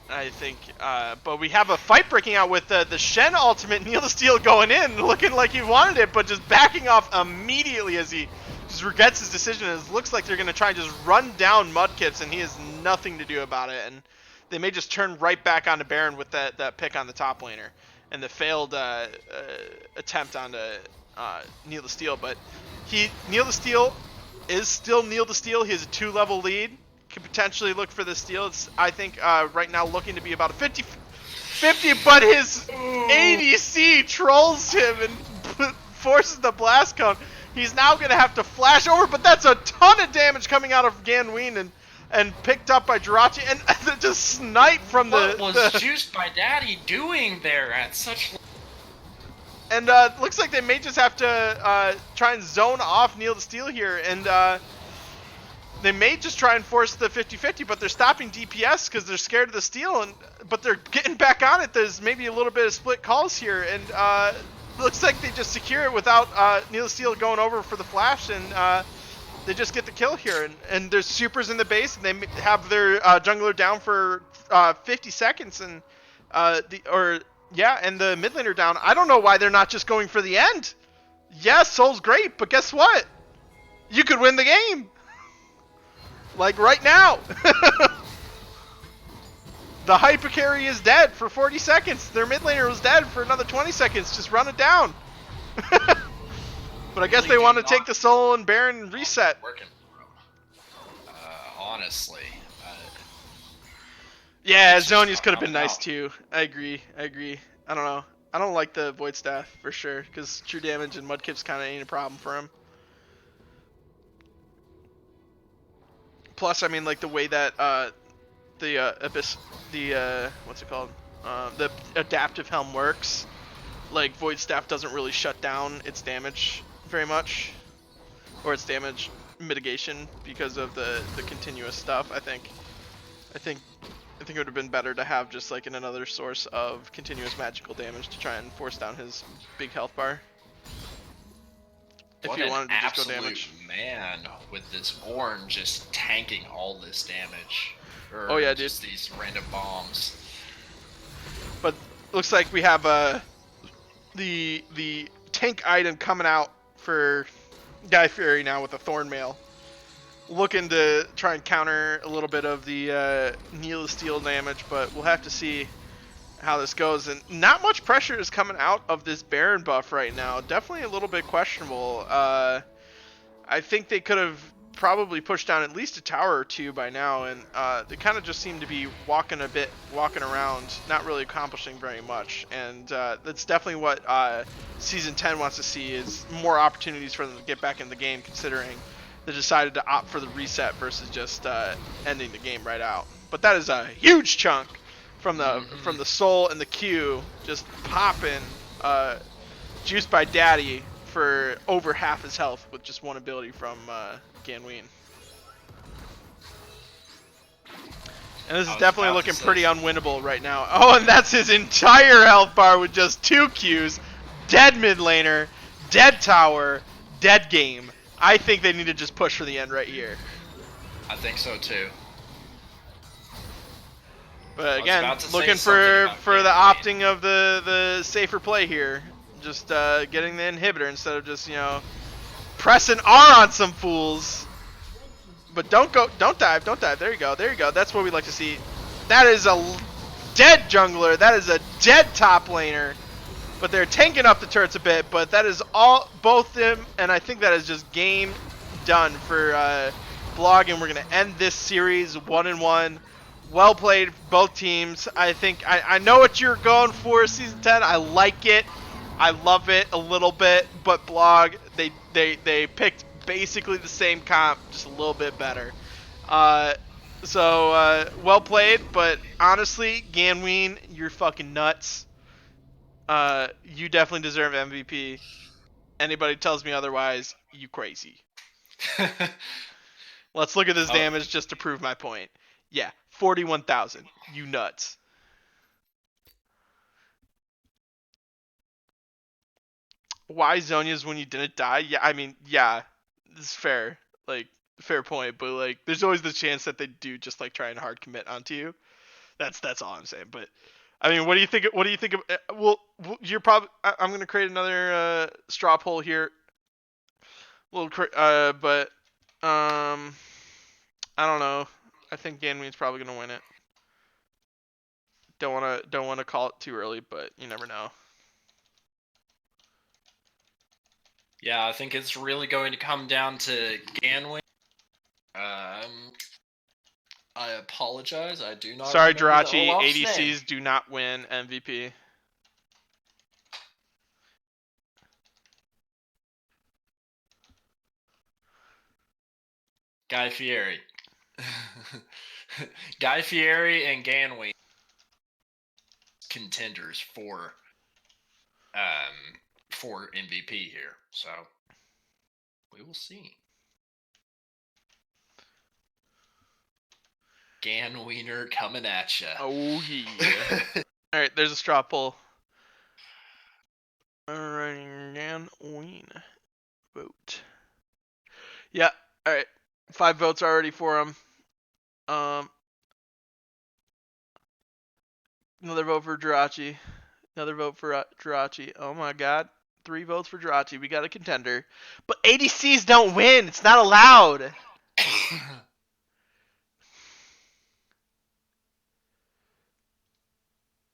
I think, but we have a fight breaking out with the Shen ultimate, Kneel to Steel going in, looking like he wanted it, but just backing off immediately as he just regrets his decision. It looks like they're going to try and just run down Mudkips, and he has nothing to do about it, and they may just turn right back onto Baron with that pick on the top laner. and the failed attempt on Neil the Steel. But Neil the Steel is still Neil the Steel. He has a 2-level lead. Could potentially look for the steal. It's, I think, right now looking to be about a 50, but his ADC trolls him and forces the blast cone. He's now going to have to flash over, but that's a ton of damage coming out of Ganween and picked up by Jirachi, and just snipe from what was Juiced by Daddy doing there at such... And looks like they may just have to try and zone off Neil the Steel here, and they may just try and force the 50-50, but they're stopping DPS because they're scared of the steal, but they're getting back on it. There's maybe a little bit of split calls here, and looks like they just secure it without Neil the Steel going over for the flash, and they just get the kill here. And there's supers in the base, and they have their jungler down for 50 seconds, and and the mid laner down. I don't know why they're not just going for the end. Yes, Soul's great, but guess what? You could win the game. Like right now. The hyper carry is dead for 40 seconds. Their mid laner was dead for another 20 seconds. Just run it down. But I guess they want to take the Soul and Baron and reset. Working. Honestly. Yeah, Zonia's could have been nice too. I agree. I don't know. I don't like the Void Staff for sure, because true damage and Mudkip's kind of ain't a problem for him. Plus, I mean, like the way that Abyss, what's it called? The adaptive helm works. Like Void Staff doesn't really shut down its damage very much, or its damage mitigation because of the continuous stuff. I think it would have been better to have just like another source of continuous magical damage to try and force down his big health bar. If you wanted to just go damage. Man, with this Ornn just tanking all this damage. Oh yeah, dude. Just these random bombs. But looks like we have the tank item coming out for Guy Fury now with a Thornmail. Looking to try and counter a little bit of the Neil Steel damage, but we'll have to see how this goes. And not much pressure is coming out of this Baron buff right now. Definitely a little bit questionable. I think they could have probably pushed down at least a tower or two by now, and they kind of just seem to be walking around, not really accomplishing very much. And that's definitely what Season 10 wants to see, is more opportunities for them to get back in the game, considering they decided to opt for the reset versus just ending the game right out. But that is a huge chunk from the Soul and the Q, just popping Juiced by Daddy for over half his health with just one ability from Ganween. And this is definitely looking pretty unwinnable right now. Oh, and that's his entire health bar with just 2 Qs. Dead mid laner, dead tower, dead game. I think they need to just push for the end right here. I think so too. But again, looking for the opting of the safer play here. Just getting the inhibitor instead of just, you know, pressing R on some fools. But don't dive. There you go. That's what we like to see. That is a dead jungler. That is a dead top laner. But they're tanking up the turrets a bit. But that is both them, and I think that is just game done for Blog, and we're gonna end this series 1-1. Well played, both teams. I think I know what you're going for, Season 10. I like it. I love it a little bit, but Blog, they picked basically the same comp, just a little bit better. So well played, but honestly, Ganween, you're fucking nuts. You definitely deserve MVP. Anybody tells me otherwise, you crazy. Let's look at this damage just to prove my point. Yeah, 41,000. You nuts. Why Zonia's when you didn't die? Yeah, I mean, yeah, this is fair. Like, fair point, but like, there's always the chance that they do just like try and hard commit onto you. That's all I'm saying. But I mean, what do you think? What do you think of? Well, you're probably. I'm gonna create another straw poll here. But I don't know. I think Ganween's probably gonna win it. Don't wanna call it too early, but you never know. Yeah, I think it's really going to come down to Ganwin. I apologize. I do not Sorry, remember the Jirachi. Olaf's name. ADCs do not win MVP. Guy Fieri. Guy Fieri and Ganwin contenders for MVP here. So we will see. Ganwiener coming at ya. Oh yeah. All right, there's a straw poll. All right, Ganween. Vote. Yeah. All right. 5 votes already for him. Another vote for Jirachi. Another vote for Jirachi. Oh my God. 3 votes for Jirachi. We got a contender. But ADCs don't win. It's not allowed.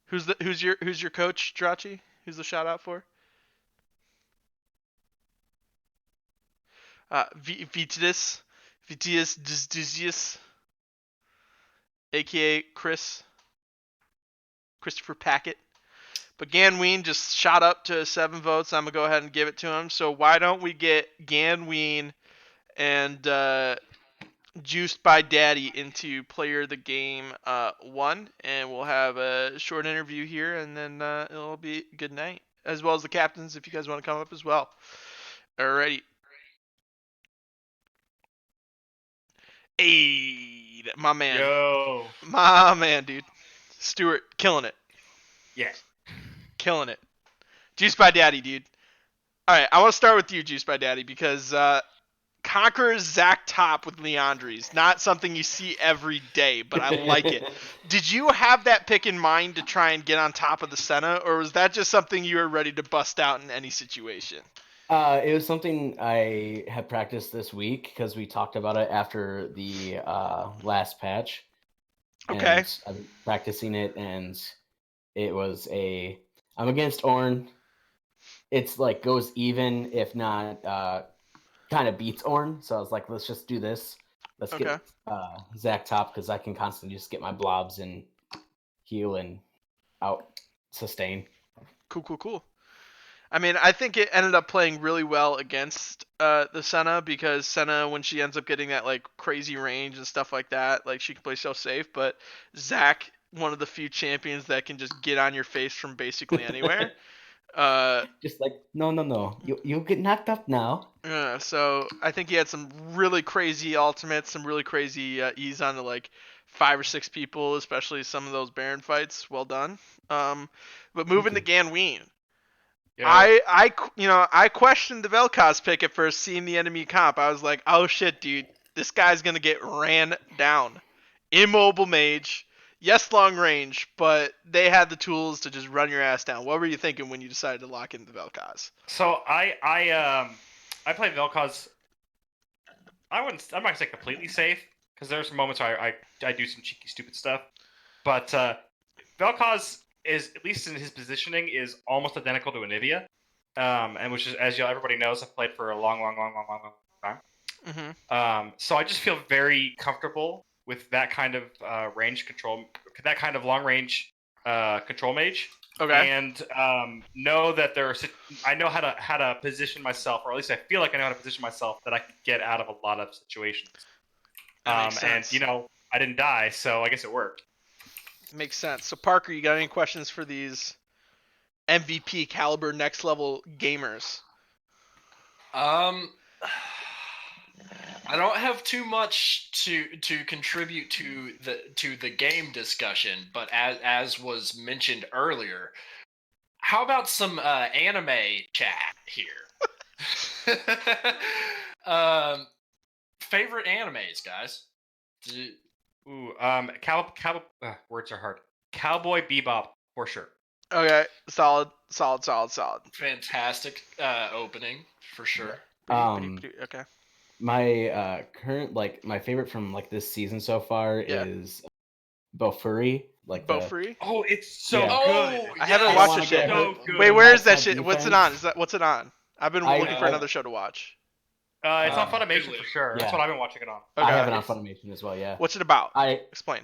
Who's your coach, Jirachi? Who's the shout out for? Vitius Dizius, aka Christopher Packett. But Ganween just shot up to 7 votes. I'm gonna go ahead and give it to him. So why don't we get Ganween and Juiced by Daddy into Player of the Game 1, and we'll have a short interview here, and then it'll be good night, as well as the captains if you guys want to come up as well. Alrighty. Hey, my man. Yo. My man, dude. Stuart, killing it. Yeah. Killing it. Juiced by Daddy, dude. Alright, I want to start with you, Juiced by Daddy, because Conqueror's Zach Top with Leandries. Not something you see every day, but I like it. Did you have that pick in mind to try and get on top of the Senna, or was that just something you were ready to bust out in any situation? It was something I had practiced this week because we talked about it after the last patch. Okay. And I've been practicing it, and it was I'm against Ornn. It's like goes even, if not kind of beats Ornn. So I was like, let's just do this. Let's get Zach Top because I can constantly just get my blobs and heal and out sustain. Cool. I mean, I think it ended up playing really well against the Senna, because Senna, when she ends up getting that like crazy range and stuff like that, like she can play so safe. But Zach, one of the few champions that can just get on your face from basically anywhere. Just like no, you get knocked up now. So I think he had some really crazy ultimates, some really crazy E's onto like 5 or 6 people, especially some of those Baron fights. Well done. But moving to Ganween. Yeah. I questioned the Vel'Koz pick at first, seeing the enemy comp. I was like, oh shit, dude, this guy's gonna get ran down. Immobile mage, yes, long range, but they had the tools to just run your ass down. What were you thinking when you decided to lock into the Vel'Koz? So I play Vel'Koz. I'm not gonna say completely safe, because there's some moments where I do some cheeky stupid stuff, but Vel'Koz is, at least in his positioning, is almost identical to Anivia, and which is, as everybody knows, I've played for a long time. Mm-hmm. So I just feel very comfortable with that kind of range control, that kind of long range control mage. Okay. And know that I know how to position myself, or at least I feel like I know how to position myself, that I could get out of a lot of situations. That makes sense. And I didn't die, so I guess it worked. Makes sense. So Parker, you got any questions for these MVP caliber next level gamers? I don't have too much to contribute to the game discussion, but as was mentioned earlier, how about some anime chat here? Favorite animes, guys? Ooh, words are hard. Cowboy Bebop, for sure. Okay, solid. Fantastic opening, for sure. Okay. My current, my favorite from this season so far is Bofuri. Bofuri? Oh, it's so Yeah. good. Oh, I haven't yes. watched this shit. So good. Wait, where is that shit? What's it on? What's it on? I've been I- looking for I- another show to watch. It's on Funimation Hulu. for sure. That's Yeah. what I've been watching it on. Okay. I have it on Funimation as well. Yeah. What's it about? I Explain.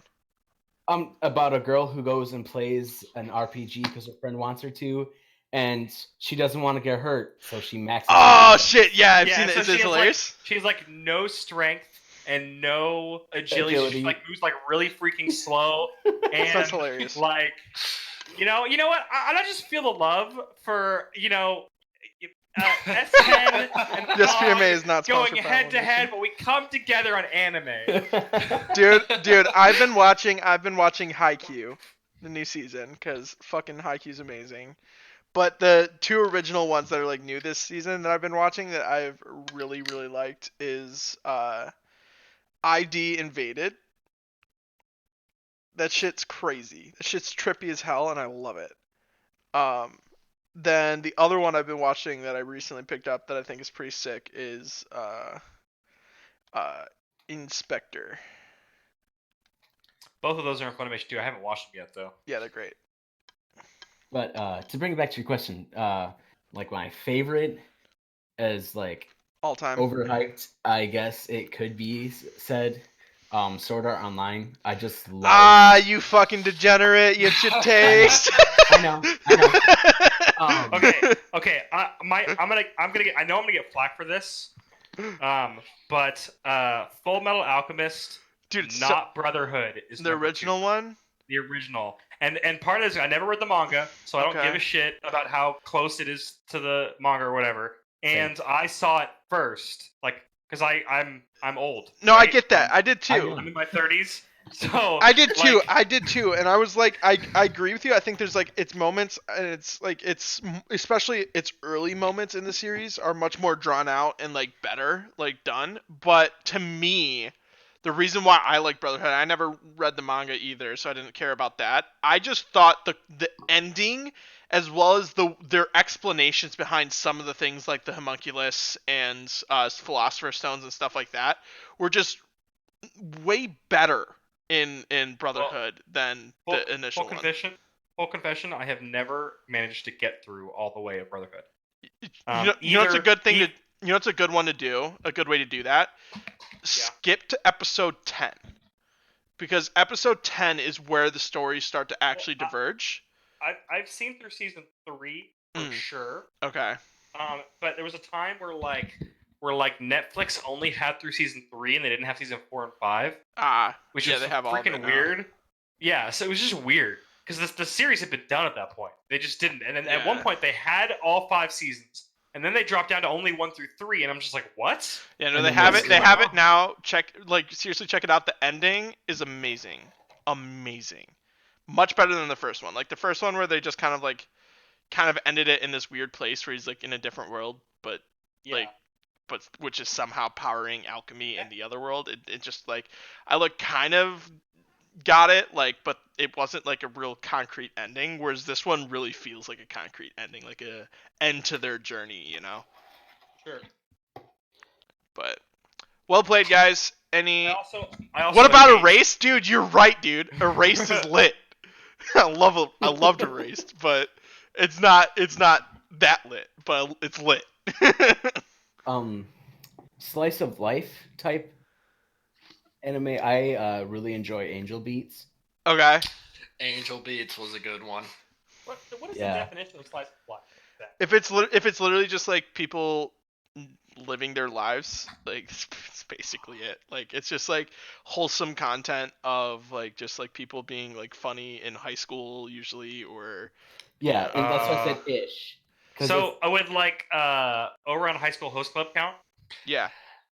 about a girl who goes and plays an RPG because her friend wants her to, and she doesn't want to get hurt, so she maxes. Oh her shit! Yeah, I've Yeah, seen it. so Is she it has, hilarious? She has like no strength and no agility. Agility. She like moves like really freaking slow. And Sounds hilarious. like, you know what? I just feel the love for S10 and Yes, Pog PMA is not going sponsored by head to Funimation. head, but we come together on anime. Dude, I've been watching Haikyuu, the new season, because fucking Haikyuu's amazing. But the two original ones that are like new this season that I've been watching that I've really liked is ID Invaded. That shit's crazy. That shit's trippy as hell, and I love it. Then the other one I've been watching that I recently picked up that I think is pretty sick is Inspector. Both of those are in Funimation too. I haven't watched them yet though. Yeah, they're great. But to bring it back to your question, like my favorite is like All time. overhyped. I guess it could be said. Sword Art Online. I just love. Ah, you fucking degenerate! You should taste. I know. Okay. I'm gonna get. I know I'm gonna get flack for this. But Full Metal Alchemist, Dude, not Brotherhood, is the number original 2. one. The original. And part of this, I never read the manga, so I don't Okay. give a shit about how close it is to the manga or whatever. And I saw it first, like, because I'm old. No, I right? get that. I did too. I'm in my 30s, so I did too. like, I did too. And I was like, I agree with you. I think there's like its moments, and it's like it's especially its early moments in the series are much more drawn out and like better, like done. But to me, the reason why I like Brotherhood, I never read the manga either, so I didn't care about that. I just thought the ending, as well as their explanations behind some of the things like the homunculus and philosopher's stones and stuff like that, were just way better in Brotherhood than the initial full one. confession, I have never managed to get through all the way of Brotherhood. You know, it's a good thing to. You know, it's a good one to do. A good way to do that. Skip to episode 10, because episode 10 is where the stories start to actually diverge. I've seen through season 3 for sure. Okay. But there was a time where Netflix only had through season 3 and they didn't have season 4 and 5. Which is they have all of it freaking now. weird. Yeah, so it was just weird because the series had been done at that point. They just didn't, and then at one point they had all 5 seasons, and then they dropped down to only 1 through 3, and I'm just like, what? Yeah, no, And they then have what's it. They going have on? it now. Seriously, check it out. The ending is amazing. Amazing. Much better than the first one. Like the first one where they just kind of ended it in this weird place where he's like in a different world, but which is somehow powering alchemy in the other world. It just like I kind of got it, like, but it wasn't like a real concrete ending, whereas this one really feels like a concrete ending, like a end to their journey, you know. Sure. But well played, guys. I also What about engaged- Erased, dude? You're right, dude. Erased is lit. I loved Erased, but it's not that lit, but it's lit. Slice of life type anime. I really enjoy Angel Beats. Okay. Angel Beats was a good one. What is Yeah. the definition of slice of life? If it's literally just like people living their lives, like it's basically it. Like it's just like wholesome content of like just like people being like funny in high school usually, or Yeah, and that's why I said ish. 'Cause So would like over on High School Host Club count? yeah.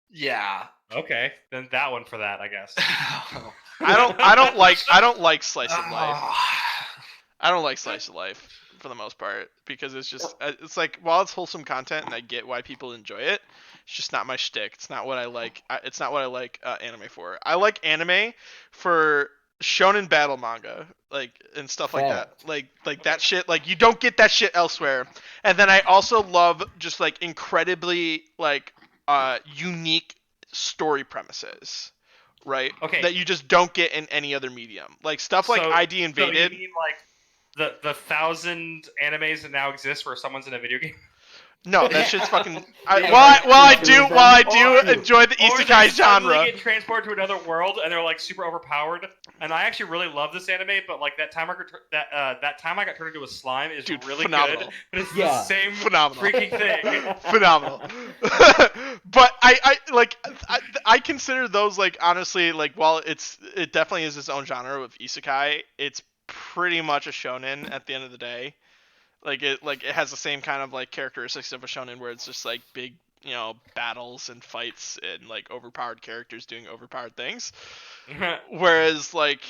Yeah. Okay, then that one for that, I guess. I don't like slice of life. I don't like slice of life for the most part because it's just it's like while it's wholesome content and I get why people enjoy it, it's just not my shtick. It's not what I like. It's not what I like anime for. I like anime for shonen battle manga, like and stuff like that. Like that shit. Like you don't get that shit elsewhere. And then I also love just like incredibly like unique story premises. Right? Okay. That you just don't get in any other medium. Like stuff like ID Invaded. So you mean like the 1,000 animes that now exist where someone's in a video game? No, that shit's fucking. Yeah, While I Choose do them. while I do Or- enjoy the Or they isekai suddenly genre, get transported to another world and they're like super overpowered. And I actually really love this anime, but like that time I got turned into a slime is Dude, really phenomenal. good. But it's Yeah. the same Phenomenal. freaking thing. phenomenal. But I consider those like honestly like while it definitely is its own genre of isekai, it's pretty much a shonen at the end of the day. Like it has the same kind of like characteristics of a shonen where it's just like big, battles and fights and like overpowered characters doing overpowered things. Whereas like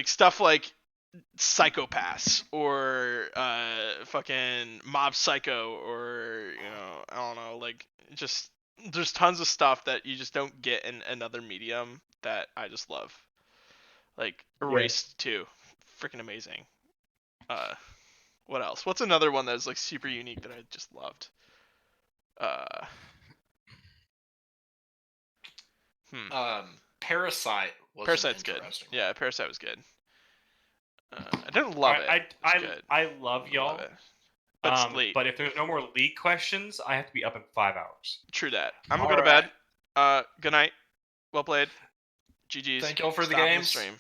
stuff like Psychopaths or fucking Mob Psycho or I don't know, like just there's tons of stuff that you just don't get in another medium that I just love. Like Erased too. Freaking amazing. What else? What's another one that's like super unique that I just loved? Uh, Parasite was Parasite's good. interesting. Yeah, Parasite was good. I didn't love it. It's good. I love y'all. Love it. But it's late. But if there's no more league questions, I have to be up in 5 hours. True that. I'm gonna go to bed. Good night. Well played. GG's. Thank y'all for the Stopping games. stream.